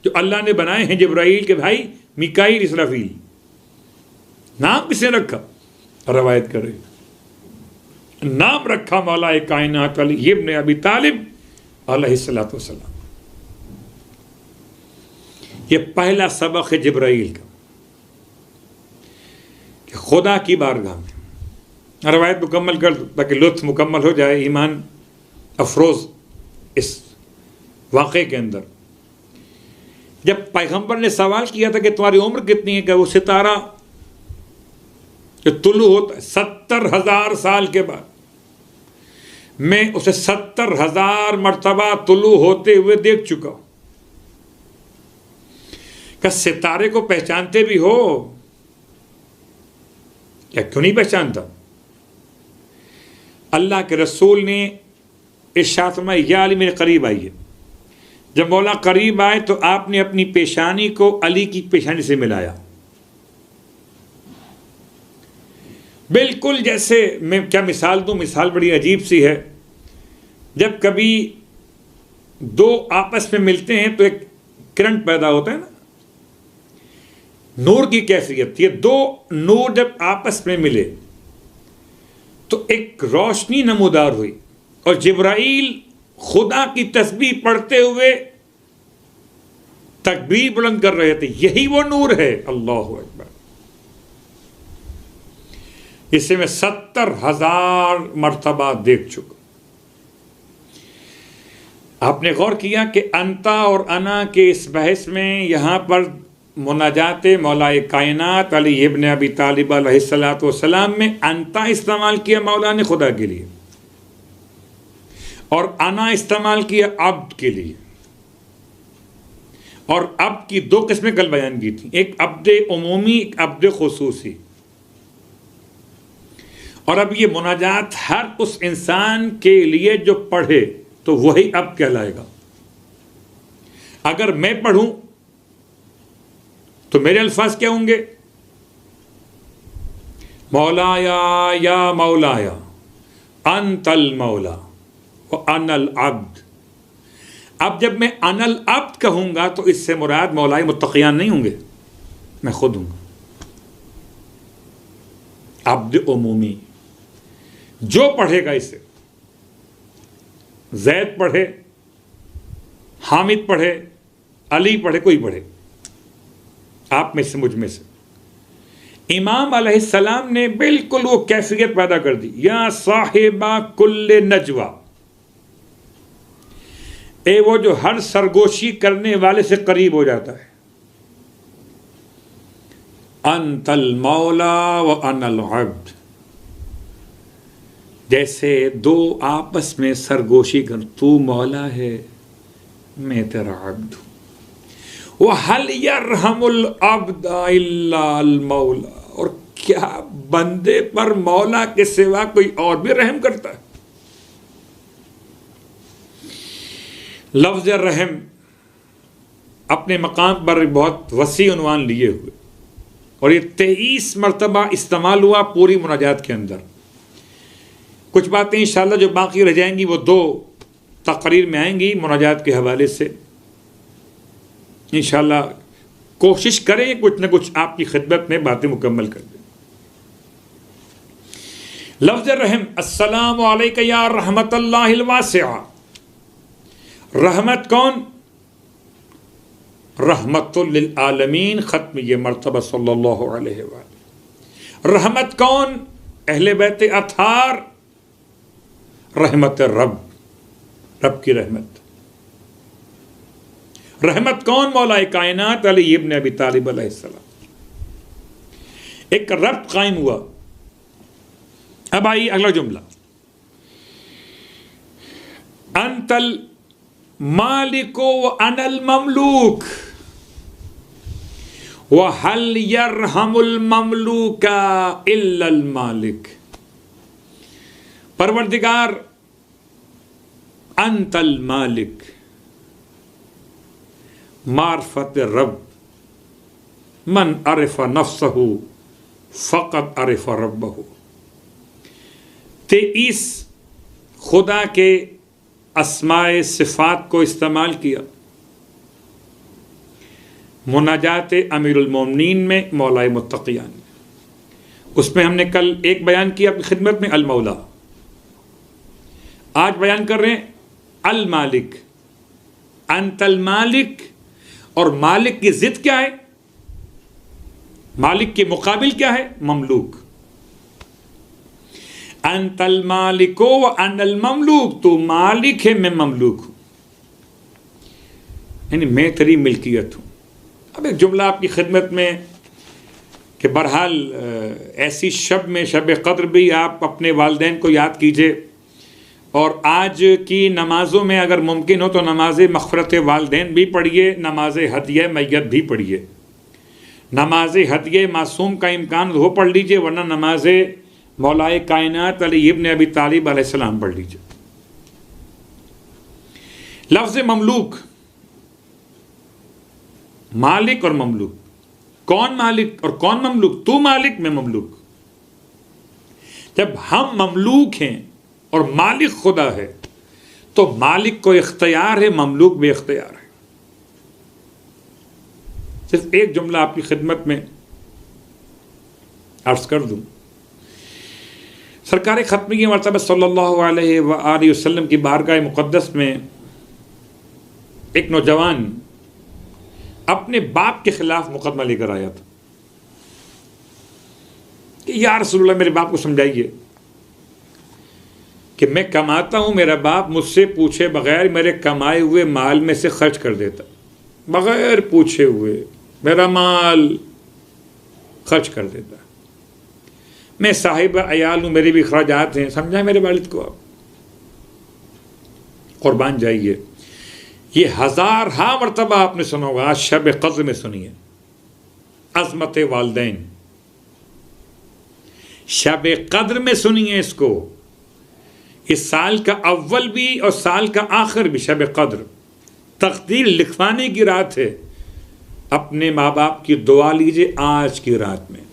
Speaker 2: जो अल्लाह ने बनाए हैं, जिब्राइल के भाई मिकाईल इसराफील। नाम किसने रखा? रवायत करे नाम रखा मौला कायनात अली इब्न अबी तालिब अलैहिस्सलातु वस्सलाम। ये पहला सबक है जिब्राइल का कि खुदा की बारगाह में। रवायत मुकम्मल कर ताकि लुत्फ मुकम्मल हो जाए, ईमान अफरोज इस वाक़े के अंदर। जब पैगंबर ने सवाल किया था कि तुम्हारी उम्र कितनी है, कि वो सितारा जो तुलू होता है 70,000 साल के बाद, मैं उसे 70,000 मर्तबा तुलू होते हुए देख चुका हूं। क्या सितारे को पहचानते भी हो? क्या क्यों नहीं पहचानता? अल्लाह के रसूल ने इरशाद फरमाया, या अली मेरे करीब आइए। जब मौला करीब आए तो आपने अपनी पेशानी को अली की पेशानी से मिलाया, बिल्कुल जैसे, मैं क्या मिसाल दूं, मिसाल बड़ी अजीब सी है। जब कभी दो आपस में मिलते हैं तो एक करंट पैदा होता है ना, नूर की कैफियत। ये दो नूर जब आपस में मिले तो एक रोशनी नमूदार हुई और जिब्राइल खुदा की तस्बीह पढ़ते हुए तकबीर बुलंद कर रहे थे, यही वो नूर है। अल्लाहु अकबर। इसे मैं 70,000 मर्तबा देख चुका। आपने गौर किया कि अंता और अना के इस बहस में यहां पर मुनाजात मौलाए कायनात अली इब्न अबी तालिब अलैहिस्सलातु वस्सलाम में अंता इस्तेमाल किया मौला ने खुदा के लिए, और अना इस्तेमाल किया अब्द के लिए। और अब्द की दो किस्में कल बयान की थी, एक अब्द उमूमी, एक अब्द खुसूसी। और अब ये मुनाजात हर उस इंसान के लिए जो पढ़े तो वही अब कहलाएगा। अगर मैं पढ़ूं तो मेरे अल्फाज क्या होंगे? मौलाया या मौलाया अंतल मौला व अनल अब्द। अब जब मैं अनल अब्द कहूंगा तो इससे मुराद मौलाए मुत्तकियान नहीं होंगे, मैं खुद हूंगा। अब्द उमूमी, जो पढ़ेगा इसे, जैद पढ़े, हामिद पढ़े, अली पढ़े, कोई पढ़े, आप में से, मुझ में से, इमाम अलैहिस्सलाम ने बिल्कुल वो कैफियत पैदा कर दी। या साहिबा कुल्ले नजवा, ए वो जो हर सरगोशी करने वाले से करीब हो जाता है। अंतल मौला व अनल अब्द, जैसे दो आपस में सरगोशी कर, तू मौला है मैं तेरा अब्द हूं। वह हल यरहमुल अब्दा इल्ला अल मौला, और क्या बंदे पर मौला के सिवा कोई और भी रहम करता है? लफ्ज रहम अपने मकाम पर बहुत वसी उन्वान लिए हुए, और ये 23 मरतबा इस्तेमाल हुआ पूरी मुनाजात के अंदर। कुछ बातें इंशाअल्लाह जो बाकी रह जाएंगी वो 2 तकरीर में आएंगी मुनाजात के हवाले से। इंशाअल्लाह कोशिश करें कुछ न कुछ आपकी खिदमत में बातें मुकम्मल कर दें। लफ्ज रहम, अस्सलामु अलैका या रहमतुल्लाहिल वासिआ। रहमत कौन? रहमतुल लिल आलमीन, खत्म ये मर्तबा सल्लल्लाहु अलैहि वसल्लम। रहमत कौन? अहले बैत अथार। रहमत रब, रब की रहमत। रहमत कौन? मौलाए कायनात अली इब्न अबी तालिब अलैहिस्सलाम। एक रब्त कायम हुआ। अब आइए अगला जुमला, अंतल मालिको व अनल ममलूक व हल यरहमुल ममलूका इल्लल मालिक। परवरदिगार अंतल मालिक, मार्फत रब, मन अरिफा नफ्सहु फ़क़त अरिफा रब्बहु। 23 खुदा के अस्माए सिफ़ात को इस्तेमाल किया मुनाजात अमीरुल मोमिनीन में, मौलाए मुत्तकियान। उसमें हमने कल एक बयान किया अपनी खिदमत में, अल मौला। आज बयान कर रहे हैं अल मालिक, अंतल मालिक। और मालिक की जिद क्या है? मालिक के मुकाबिल क्या है? ममलूक। अंतल मालिको व अनल ममलूक, तो मालिक है मैं ममलूक हूं, यानी मैं तेरी मिल्कियत हूं। अब एक जुमला आपकी खिदमत में कि बहरहाल ऐसी शब में, शब कद्र भी आप अपने वालिदैन को याद कीजिए, और आज की नमाज़ों में अगर मुमकिन हो तो नमाज मग़फ़िरत वालिदैन भी पढ़िए, नमाज हदिया मैयत भी पढ़िए। नमाज हदिया मासूम का इम्कान हो पढ़ लीजिए, वरना नमाज मौलाए कायनात अली इब्न अबी तालिब अलैहिस्सलाम पढ़ लीजिए। लफ्ज़ ममलूक, मालिक और ममलूक। कौन मालिक और कौन ममलूक? तू मालिक मैं ममलूक। जब हम ममलूक हैं और मालिक खुदा है तो मालिक को इख्तियार है, ममलूक भी इख्तियार है। सिर्फ एक जुमला आपकी खिदमत में अर्ज कर दूं। सरकार ख़त्मी की मरतबा सल्लल्लाहु अलैहि वसल्लम की बारगाह मुक़द्दस में एक नौजवान अपने बाप के खिलाफ मुकदमा लेकर आया था कि या रसूलल्लाह मेरे बाप को समझाइए कि मैं कमाता हूं, मेरा बाप मुझसे पूछे बगैर मेरे कमाए हुए माल में से खर्च कर देता, बगैर पूछे हुए मेरा माल खर्च कर देता। मैं साहिब अयाल हूं, मेरे भी खराजात हैं, समझाएं मेरे वालिद को आप। कुर्बान जाइए। ये हज़ार मरतबा आपने सुना होगा, आज शब क़द्र में सुनिए। अज़मत वालदैन, शब क़द्र में सुनिए इसको। इस साल का अव्वल भी और साल का आखिर भी शब क़द्र, तकदीर लिखवाने की रात है। अपने माँ बाप की दुआ लीजिए आज की रात में,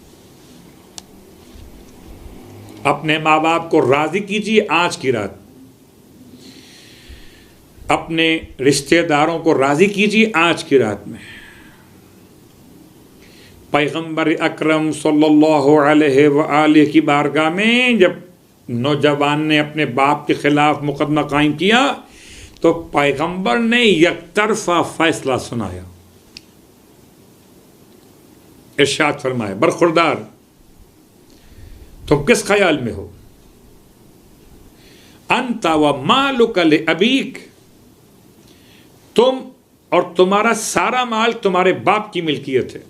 Speaker 2: अपने माँ बाप को राजी कीजिए आज की रात, अपने रिश्तेदारों को राजी कीजिए आज की रात में। पैगंबर अकरम सल्लल्लाहु अलैहि वआलिहि की बारगाह में जब नौजवान ने अपने बाप के खिलाफ मुकदमा कायम किया तो पैगंबर ने यकतरफा फैसला सुनाया। इरशाद फरमाया, बरखुरदार तुम किस ख्याल में हो? अंता व मालुका ले अबीक, तुम और तुम्हारा सारा माल तुम्हारे बाप की मिल्कियत है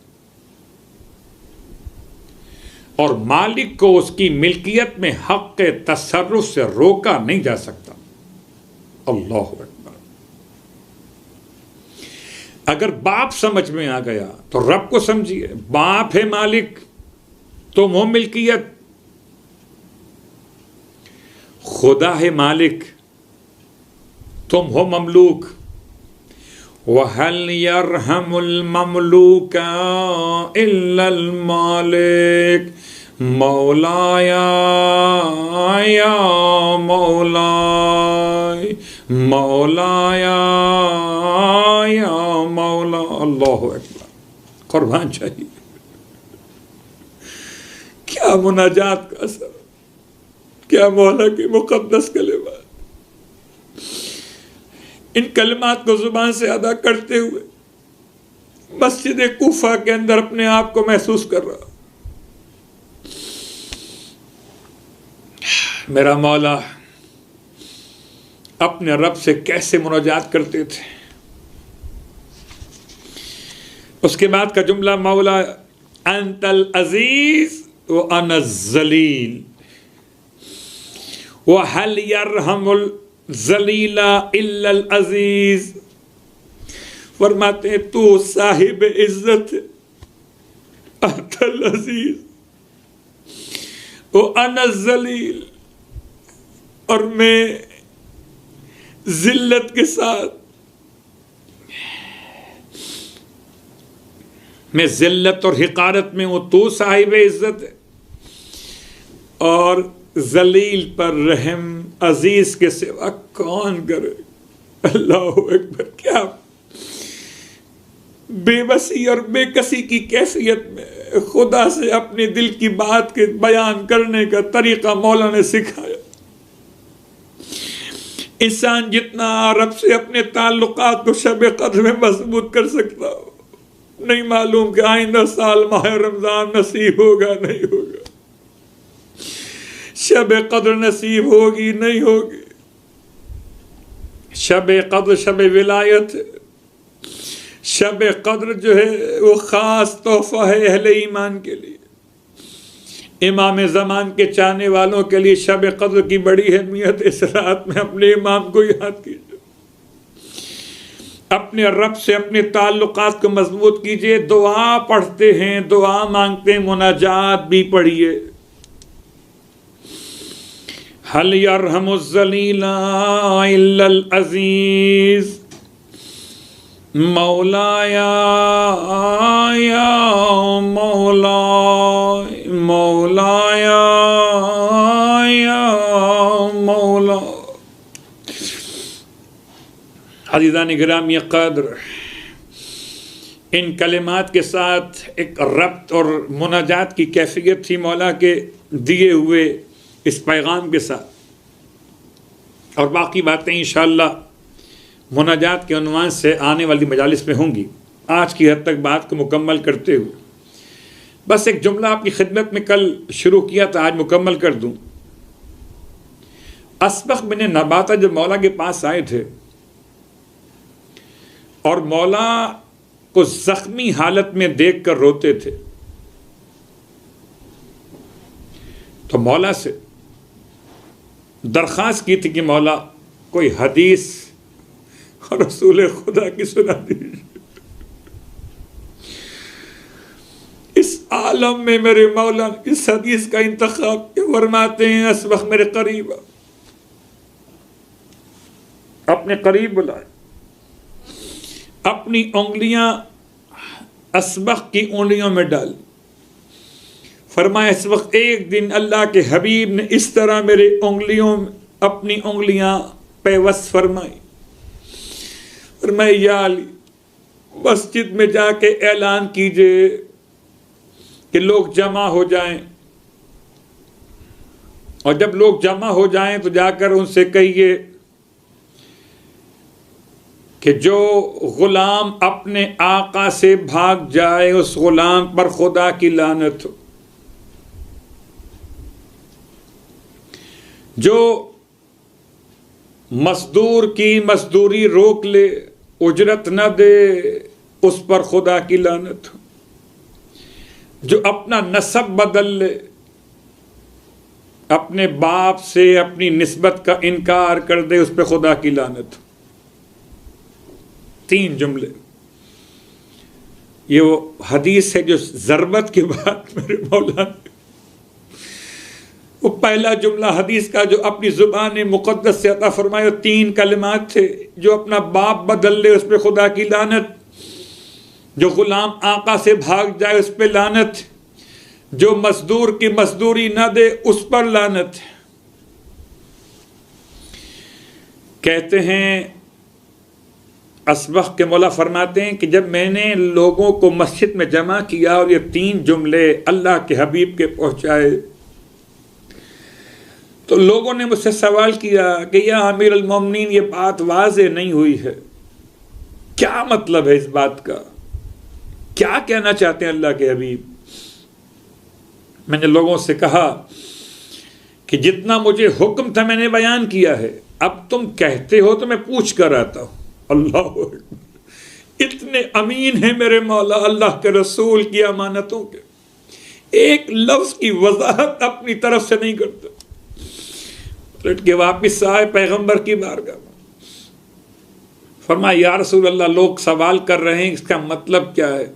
Speaker 2: और मालिक को उसकी मिल्कियत में हक के तसर्रुफ से रोका नहीं जा सकता। अल्लाह अकबर। अगर बाप समझ में आ गया तो रब को समझिए। बाप है मालिक, तुम हो मिल्कियत, खुदा है मालिक, तुम हो ममलूक। वहल यरहमुल ममलूका इल्लल मालिक मौलाया या मौलाय मौलाया या मौला। अल्लाहु अकबर। कुर्बान चाहिए। क्या मुनाजात का असर, क्या मौला के मुक़द्दस कलिमात। इन कलिमात को जुबान से अदा करते हुए मस्जिद कूफा के अंदर अपने आप को महसूस कर रहा, मेरा मौला अपने रब से कैसे मुनाजात करते थे। उसके बाद का जुमला, मौला अंतल अजीज व अना ज़लील व हल यरहमुल ज़लीला इल्लल अजीज। फरमाते हैं तू साहिब इज्जत अंतल अजीज व अना ज़लील, और मैं जिल्लत के साथ, मैं जिल्लत और हिकारत में हूं, तू साहिब इज्जत है और जलील पर रहम अजीज के सिवा कौन करे। अल्लाह अकबर। क्या बेबसी और बेकसी की कैफियत में खुदा से अपने दिल की बात के बयान करने का तरीका मौला ने सिखाया। इंसान जितना रब से अपने ताल्लुकात को शब कद्र में मजबूत कर सकता हो, नहीं मालूम कि आइंदा साल माह रमजान नसीब होगा नहीं होगा, शब कद्र नसीब होगी नहीं होगी। शब कद्र शब विलायत है। शब कद्र जो है वो खास तोहफा है अहले ईमान के लिए। इमाम ज़मान के चाहने वालों के लिए शब कद्र की बड़ी अहमियत। इस रात में अपने इमाम को याद कीजिए, अपने रब से अपने ताल्लुकात को मजबूत कीजिए। दुआ पढ़ते हैं, दुआ मांगते हैं, मुनाजात भी पढ़िए। हल यरहमुज़ ज़लीला इल्लल अज़ीज़ मौलाया या मौला मौलाया या मौला। अज़ीज़ान गिरामी क़द्र, इन कलिमात के साथ एक रब्त और मुनाजात की कैफियत थी मौला के दिए हुए इस पैगाम के साथ। और बाकी बातें इंशाअल्लाह मुनाजात के उन्वान से आने वाली मजालिस में होंगी। आज की हद तक बात को मुकम्मल करते हुए बस एक जुमला आपकी खिदमत में कल शुरू किया था, आज मुकम्मल कर दूं। असबग़ बिन नबाता जब मौला के पास आए थे और मौला को जख्मी हालत में देखकर रोते थे, तो मौला से दरख्वास्त की थी कि मौला कोई हदीस और रसूल खुदा की सुना दीजिए। इस आलम में मेरे मौला इस हदीस का इंतखाब फरमाते हैं, असबग़ मेरे करीब, अपने करीब बुलाए, अपनी उंगलियां असबग़ की उंगलियों में डाल, फरमाया इस वक्त एक दिन अल्लाह के हबीब ने इस तरह मेरे उंगलियों अपनी उंगलियां पेवस्त फरमाई। फरमाया या अली, मस्जिद में जाके ऐलान कीजिए कि लोग जमा हो जाएं, और जब लोग जमा हो जाएं तो जाकर उनसे कहिए कि जो गुलाम अपने आका से भाग जाए उस गुलाम पर खुदा की लानत हो। जो मजदूर की मजदूरी रोक ले, उजरत न दे, उस पर खुदा की लानत हो। जो अपना नसब बदल ले, अपने बाप से अपनी निस्बत का इनकार कर दे, उस पर खुदा की लानत हो। 3 जुमले। ये वो हदीस है जो ज़रबत के बाद मेरे मौला ने, वो पहला जुमला हदीस का जो अपनी ज़ुबान मुक़द्दस से अता फरमाए, 3 कलिमात थे, जो अपना बाप बदल ले उस पर खुदा की लानत, जो गुलाम आका से भाग जाए उस पर लानत, जो मजदूर की मजदूरी न दे उस पर लानत। कहते हैं असबग़ के मौला फरमाते हैं कि जब मैंने लोगों को मस्जिद में जमा किया और ये 3 जुमले अल्लाह के हबीब के पहुंचाए, तो लोगों ने मुझसे सवाल किया कि या अमीर अल मोमिनीन, ये बात वाज़ेह नहीं हुई है, क्या मतलब है इस बात का, क्या कहना चाहते हैं अल्लाह के हबीब। मैंने लोगों से कहा कि जितना मुझे हुक्म था मैंने बयान किया है, अब तुम कहते हो तो मैं पूछ कर आता हूं। अल्लाह, इतने अमीन है मेरे मौला अल्लाह के रसूल की अमानतों के, एक लफ्ज की वजाहत अपनी तरफ से नहीं करते। लौट के वापिस आए पैगंबर की बारगाह में, फरमाया या रसूल अल्लाह, लोग सवाल कर रहे हैं, इसका मतलब क्या है।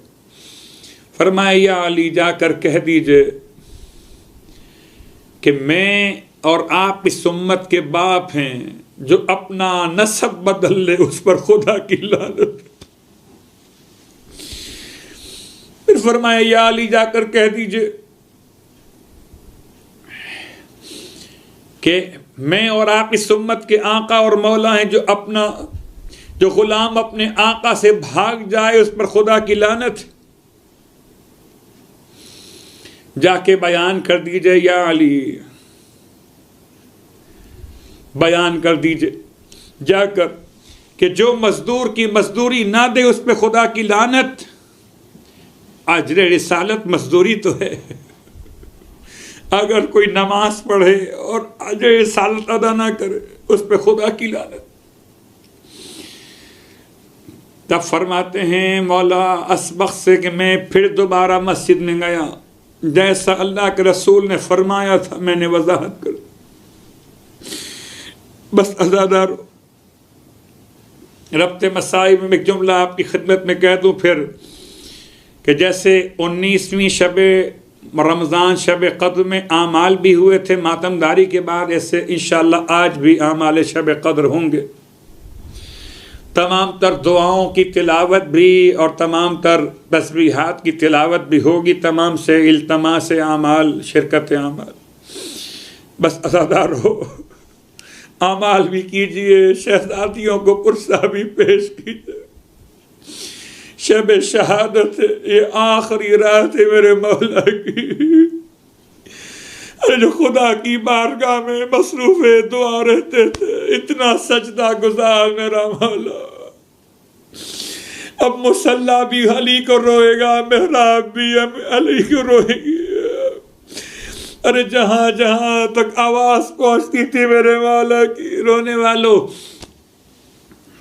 Speaker 2: फरमाया या अली, जाकर कह दीजिए कि मैं और आप इस उम्मत के बाप हैं, जो अपना नसब बदल ले उस पर खुदा की लानत। फिर फरमाया या अली, जाकर कह दीजिए कि मैं और आप इस उम्मत के आका और मौला हैं, जो गुलाम अपने आका से भाग जाए उस पर खुदा की लानत। जाके बयान कर दीजिए या अली, बयान कर दीजिए जाकर कि जो मजदूर की मजदूरी ना दे उस पर खुदा की लानत। अजर रिसालत मजदूरी तो है, अगर कोई नमाज पढ़े और अजर रिसालत अदा ना करे उस पर खुदा की लानत। तब फरमाते हैं मौला असबग़ से कि मैं फिर दोबारा मस्जिद में गया, जैसा अल्लाह के रसूल ने फरमाया था मैंने वजाहत कर। बस अज़ादार रब्ते मसाइब में एक जुमला आपकी खिदमत में कह दूँ फिर, कि जैसे 19वीं शब रमज़ान शब क़द्र में आमाल भी हुए थे मातमदारी के बाद, ऐसे इंशाअल्लाह आज भी आमाल शब क़द्र होंगे। तमाम तर दुआओं की तिलावत भी और तमाम तर तस्बीहात की तिलावत भी होगी, तमाम से इल्तमास आमाल, शिरकत आमाल। बस अज़ादार हो, आमाल भी कीजिए, शहजादियों को पुरसा भी पेश कीजिए। शब शहादत है, ये आखिरी रात है मेरे मौला की, जो खुदा की बारगाह में मसरूफ़ दुआ रहते थे। इतना सजदा गुजार मेरा मौला, अब मुसल्ला भी अली को रोएगा, मेहराब भी अली को रोएगी। अरे जहां जहां तक आवाज पहुंचती थी मेरे मौला की, रोने वालों।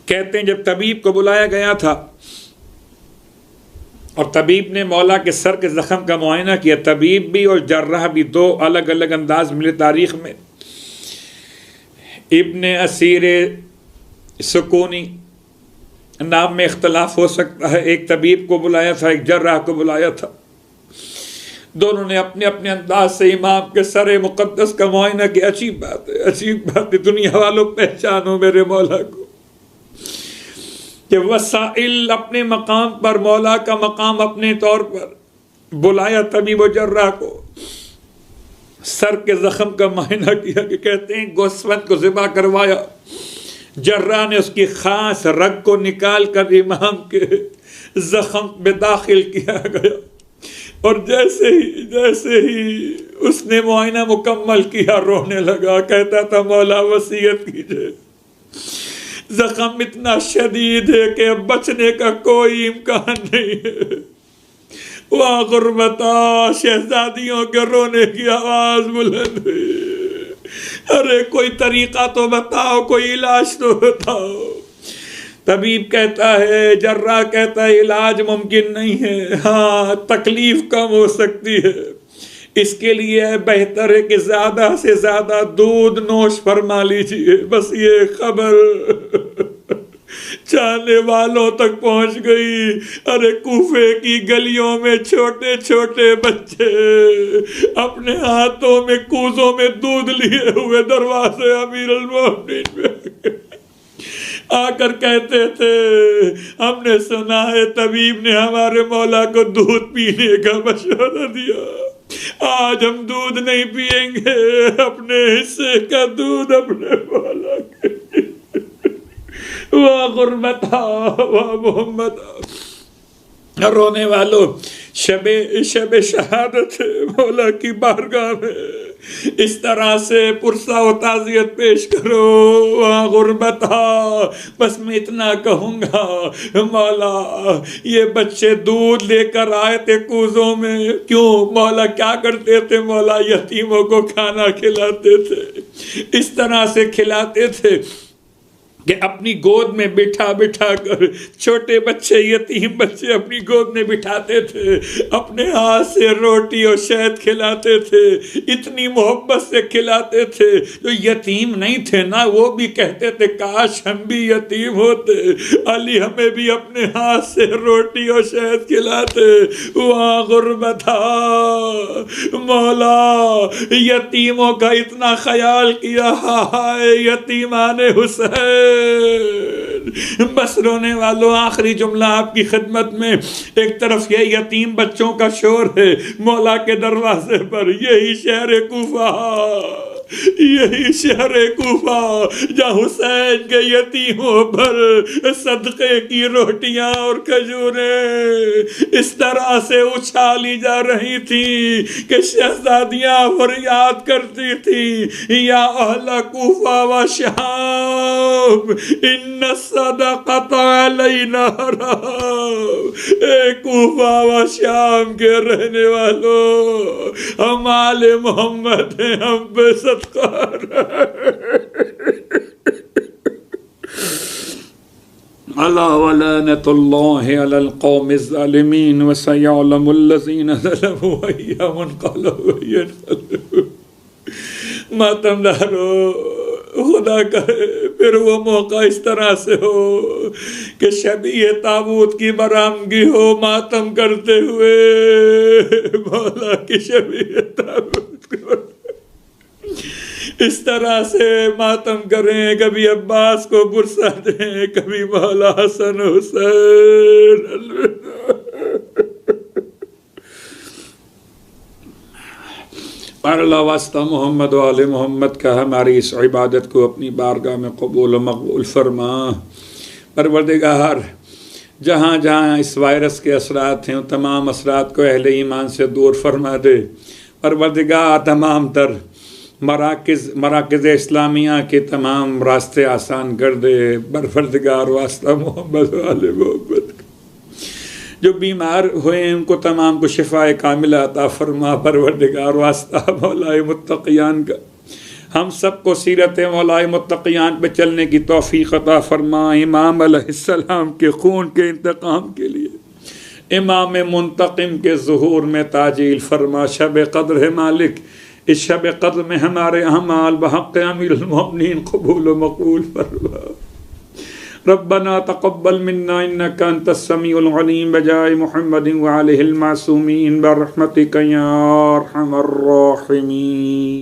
Speaker 2: कहते हैं जब तबीब को बुलाया गया था और तबीब ने मौला के सर के जख्म का मुआयना किया, तबीब भी और जर्राह भी दो अलग अलग अंदाज मिले तारीख में। इब्ने असीर सुकूनी नाम में इख्तलाफ हो सकता है, एक तबीब को बुलाया था, एक जर्राह को बुलाया था। दोनों ने अपने अपने अंदाज से इमाम के सर मुक़द्दस का मुआयना किया। अजीब बात है, अजीब बात है। दुनिया वालों पहचानो मेरे मौला को कि वसाइल अपने मकाम पर, मौला का मकाम अपने तौर पर। बुलाया तबीब जर्राह को, सर के जख्म का मुआयना किया कि कहते हैं गोस्वंत को ज़िबा करवाया। जर्राह ने उसकी खास रग को निकाल कर इमाम के जख्म में दाखिल किया गया और जैसे ही उसने मुआयना मुकम्मल किया रोने लगा। कहता था मौला वसीयत कीजिए, जख्म इतना शदीद है कि अब बचने का कोई इम्कान नहीं है। वहाँ गुर्बता, शहजादियों के रोने की आवाज बुलंद हुई। अरे कोई तरीका तो बताओ, कोई इलाज तो बताओ। तबीब कहता है, जर्राह कहता है इलाज मुमकिन नहीं है, हाँ तकलीफ कम हो सकती है। इसके लिए बेहतर है कि ज्यादा से ज्यादा दूध नोश फरमा लीजिए। बस ये खबर चाहने वालों तक पहुंच गई। अरे कूफे की गलियों में छोटे छोटे बच्चे अपने हाथों में कूजों में दूध लिए हुए दरवाजे अमीर अल-मोमिनीन में आकर कहते थे, हमने सुना है तबीब ने हमारे मौला को दूध पीने का मशवरा दिया, आज हम दूध नहीं पिएंगे, अपने हिस्से का दूध अपने मौला के। वाह गुर्बता, वाह मोहम्मद। रोने वालों, शबे शहादत मौला की बारगाह में इस तरह से पुरसा व ताज़ियत पेश करो। वाह गुर्बता, बस मैं इतना कहूँगा, मौला ये बच्चे दूध लेकर आए थे कूजों में, क्यों मौला क्या करते थे? मौला यतीमों को खाना खिलाते थे। इस तरह से खिलाते थे कि अपनी गोद में बिठा बिठा कर छोटे बच्चे, यतीम बच्चे अपनी गोद में बिठाते थे, अपने हाथ से रोटी और शहद खिलाते थे, इतनी मोहब्बत से खिलाते थे। जो यतीम नहीं थे ना, वो भी कहते थे काश हम भी यतीम होते, अली हमें भी अपने हाथ से रोटी और शहद खिलाते। वहाँ गुर्बता, मौला यतीमों का इतना ख्याल किया, हाय यतीमाने हुसैन। बस रोने वालों, आखिरी जुमला आपकी खिदमत में। एक तरफ ये यतीम बच्चों का शोर है मौला के दरवाजे पर, यही शहर कूफा, यही शहर कूफा जहाँ हुसैन के यतीमों पर सदक़े की रोटियां और खजूरें इस तरह से उछाली जा रही थी कि शहजादियां फरियाद करती थी, या अहला कूफा व शाम इन्न सदक़त अलैना हराम। ए कूफा व शाम के रहने वालों, हम आले मोहम्मद हैं, हम पे अला वलानतुल्लाहि अलल कौमिज़ ज़ालिमीन व सयअलमुल लज़ीना ज़लमू अय्या मुनक़लबु। मातमदारो, खुदा करे फिर वो मौका इस तरह से हो कि शबीए ताबूत की बरामदगी हो, मातम करते हुए मौला की शबीए ताबूत को इस तरह से मातम करें, कभी अब्बास को बुरसा दें, कभी मौला हसन हुसैन। अल्लाह वास्ता मोहम्मद वाले मोहम्मद का हमारी इस इबादत को अपनी बारगाह में कबूल व मकबूल फरमा। परवरदिगार, जहाँ जहाँ इस वायरस के असरात हैं, तमाम असरात को अहले ईमान से दूर फरमा दे। परवरदिगार, तमाम तर मराकिज़ इस्लामिया के तमाम रास्ते आसान कर दे। परवरदिगार वास्ता मोहम्मद वाले मोहम्मद। जो बीमार हुए हैं उनको तमाम को शिफाए कामिला अता फरमा। परवरदिगार वास्ता मौलाए मुत्तक़ियान का हम सबको सीरत मौलाए मुत्तक़ियान पे चलने की तौफ़ीक़ अता फरमा। इमाम अलैहिस्सलाम के खून के इंतकाम के लिए इमाम मुंतक़िम के ज़ुहूर में ताजील फरमा। शब क़द्र है मालिक, इस शब क़द्र में हमारे अमाल बहक़ अमीरुल मोमिनीन क़बूल व मक़बूल फरमा। रब्बना तक़ब्बल मिन्ना इन्नका अंतस समीउल अलीम बजाए मुहम्मदिन व आलिहिल मासूमीन बरहमतिका या अरहमर राहिमीन।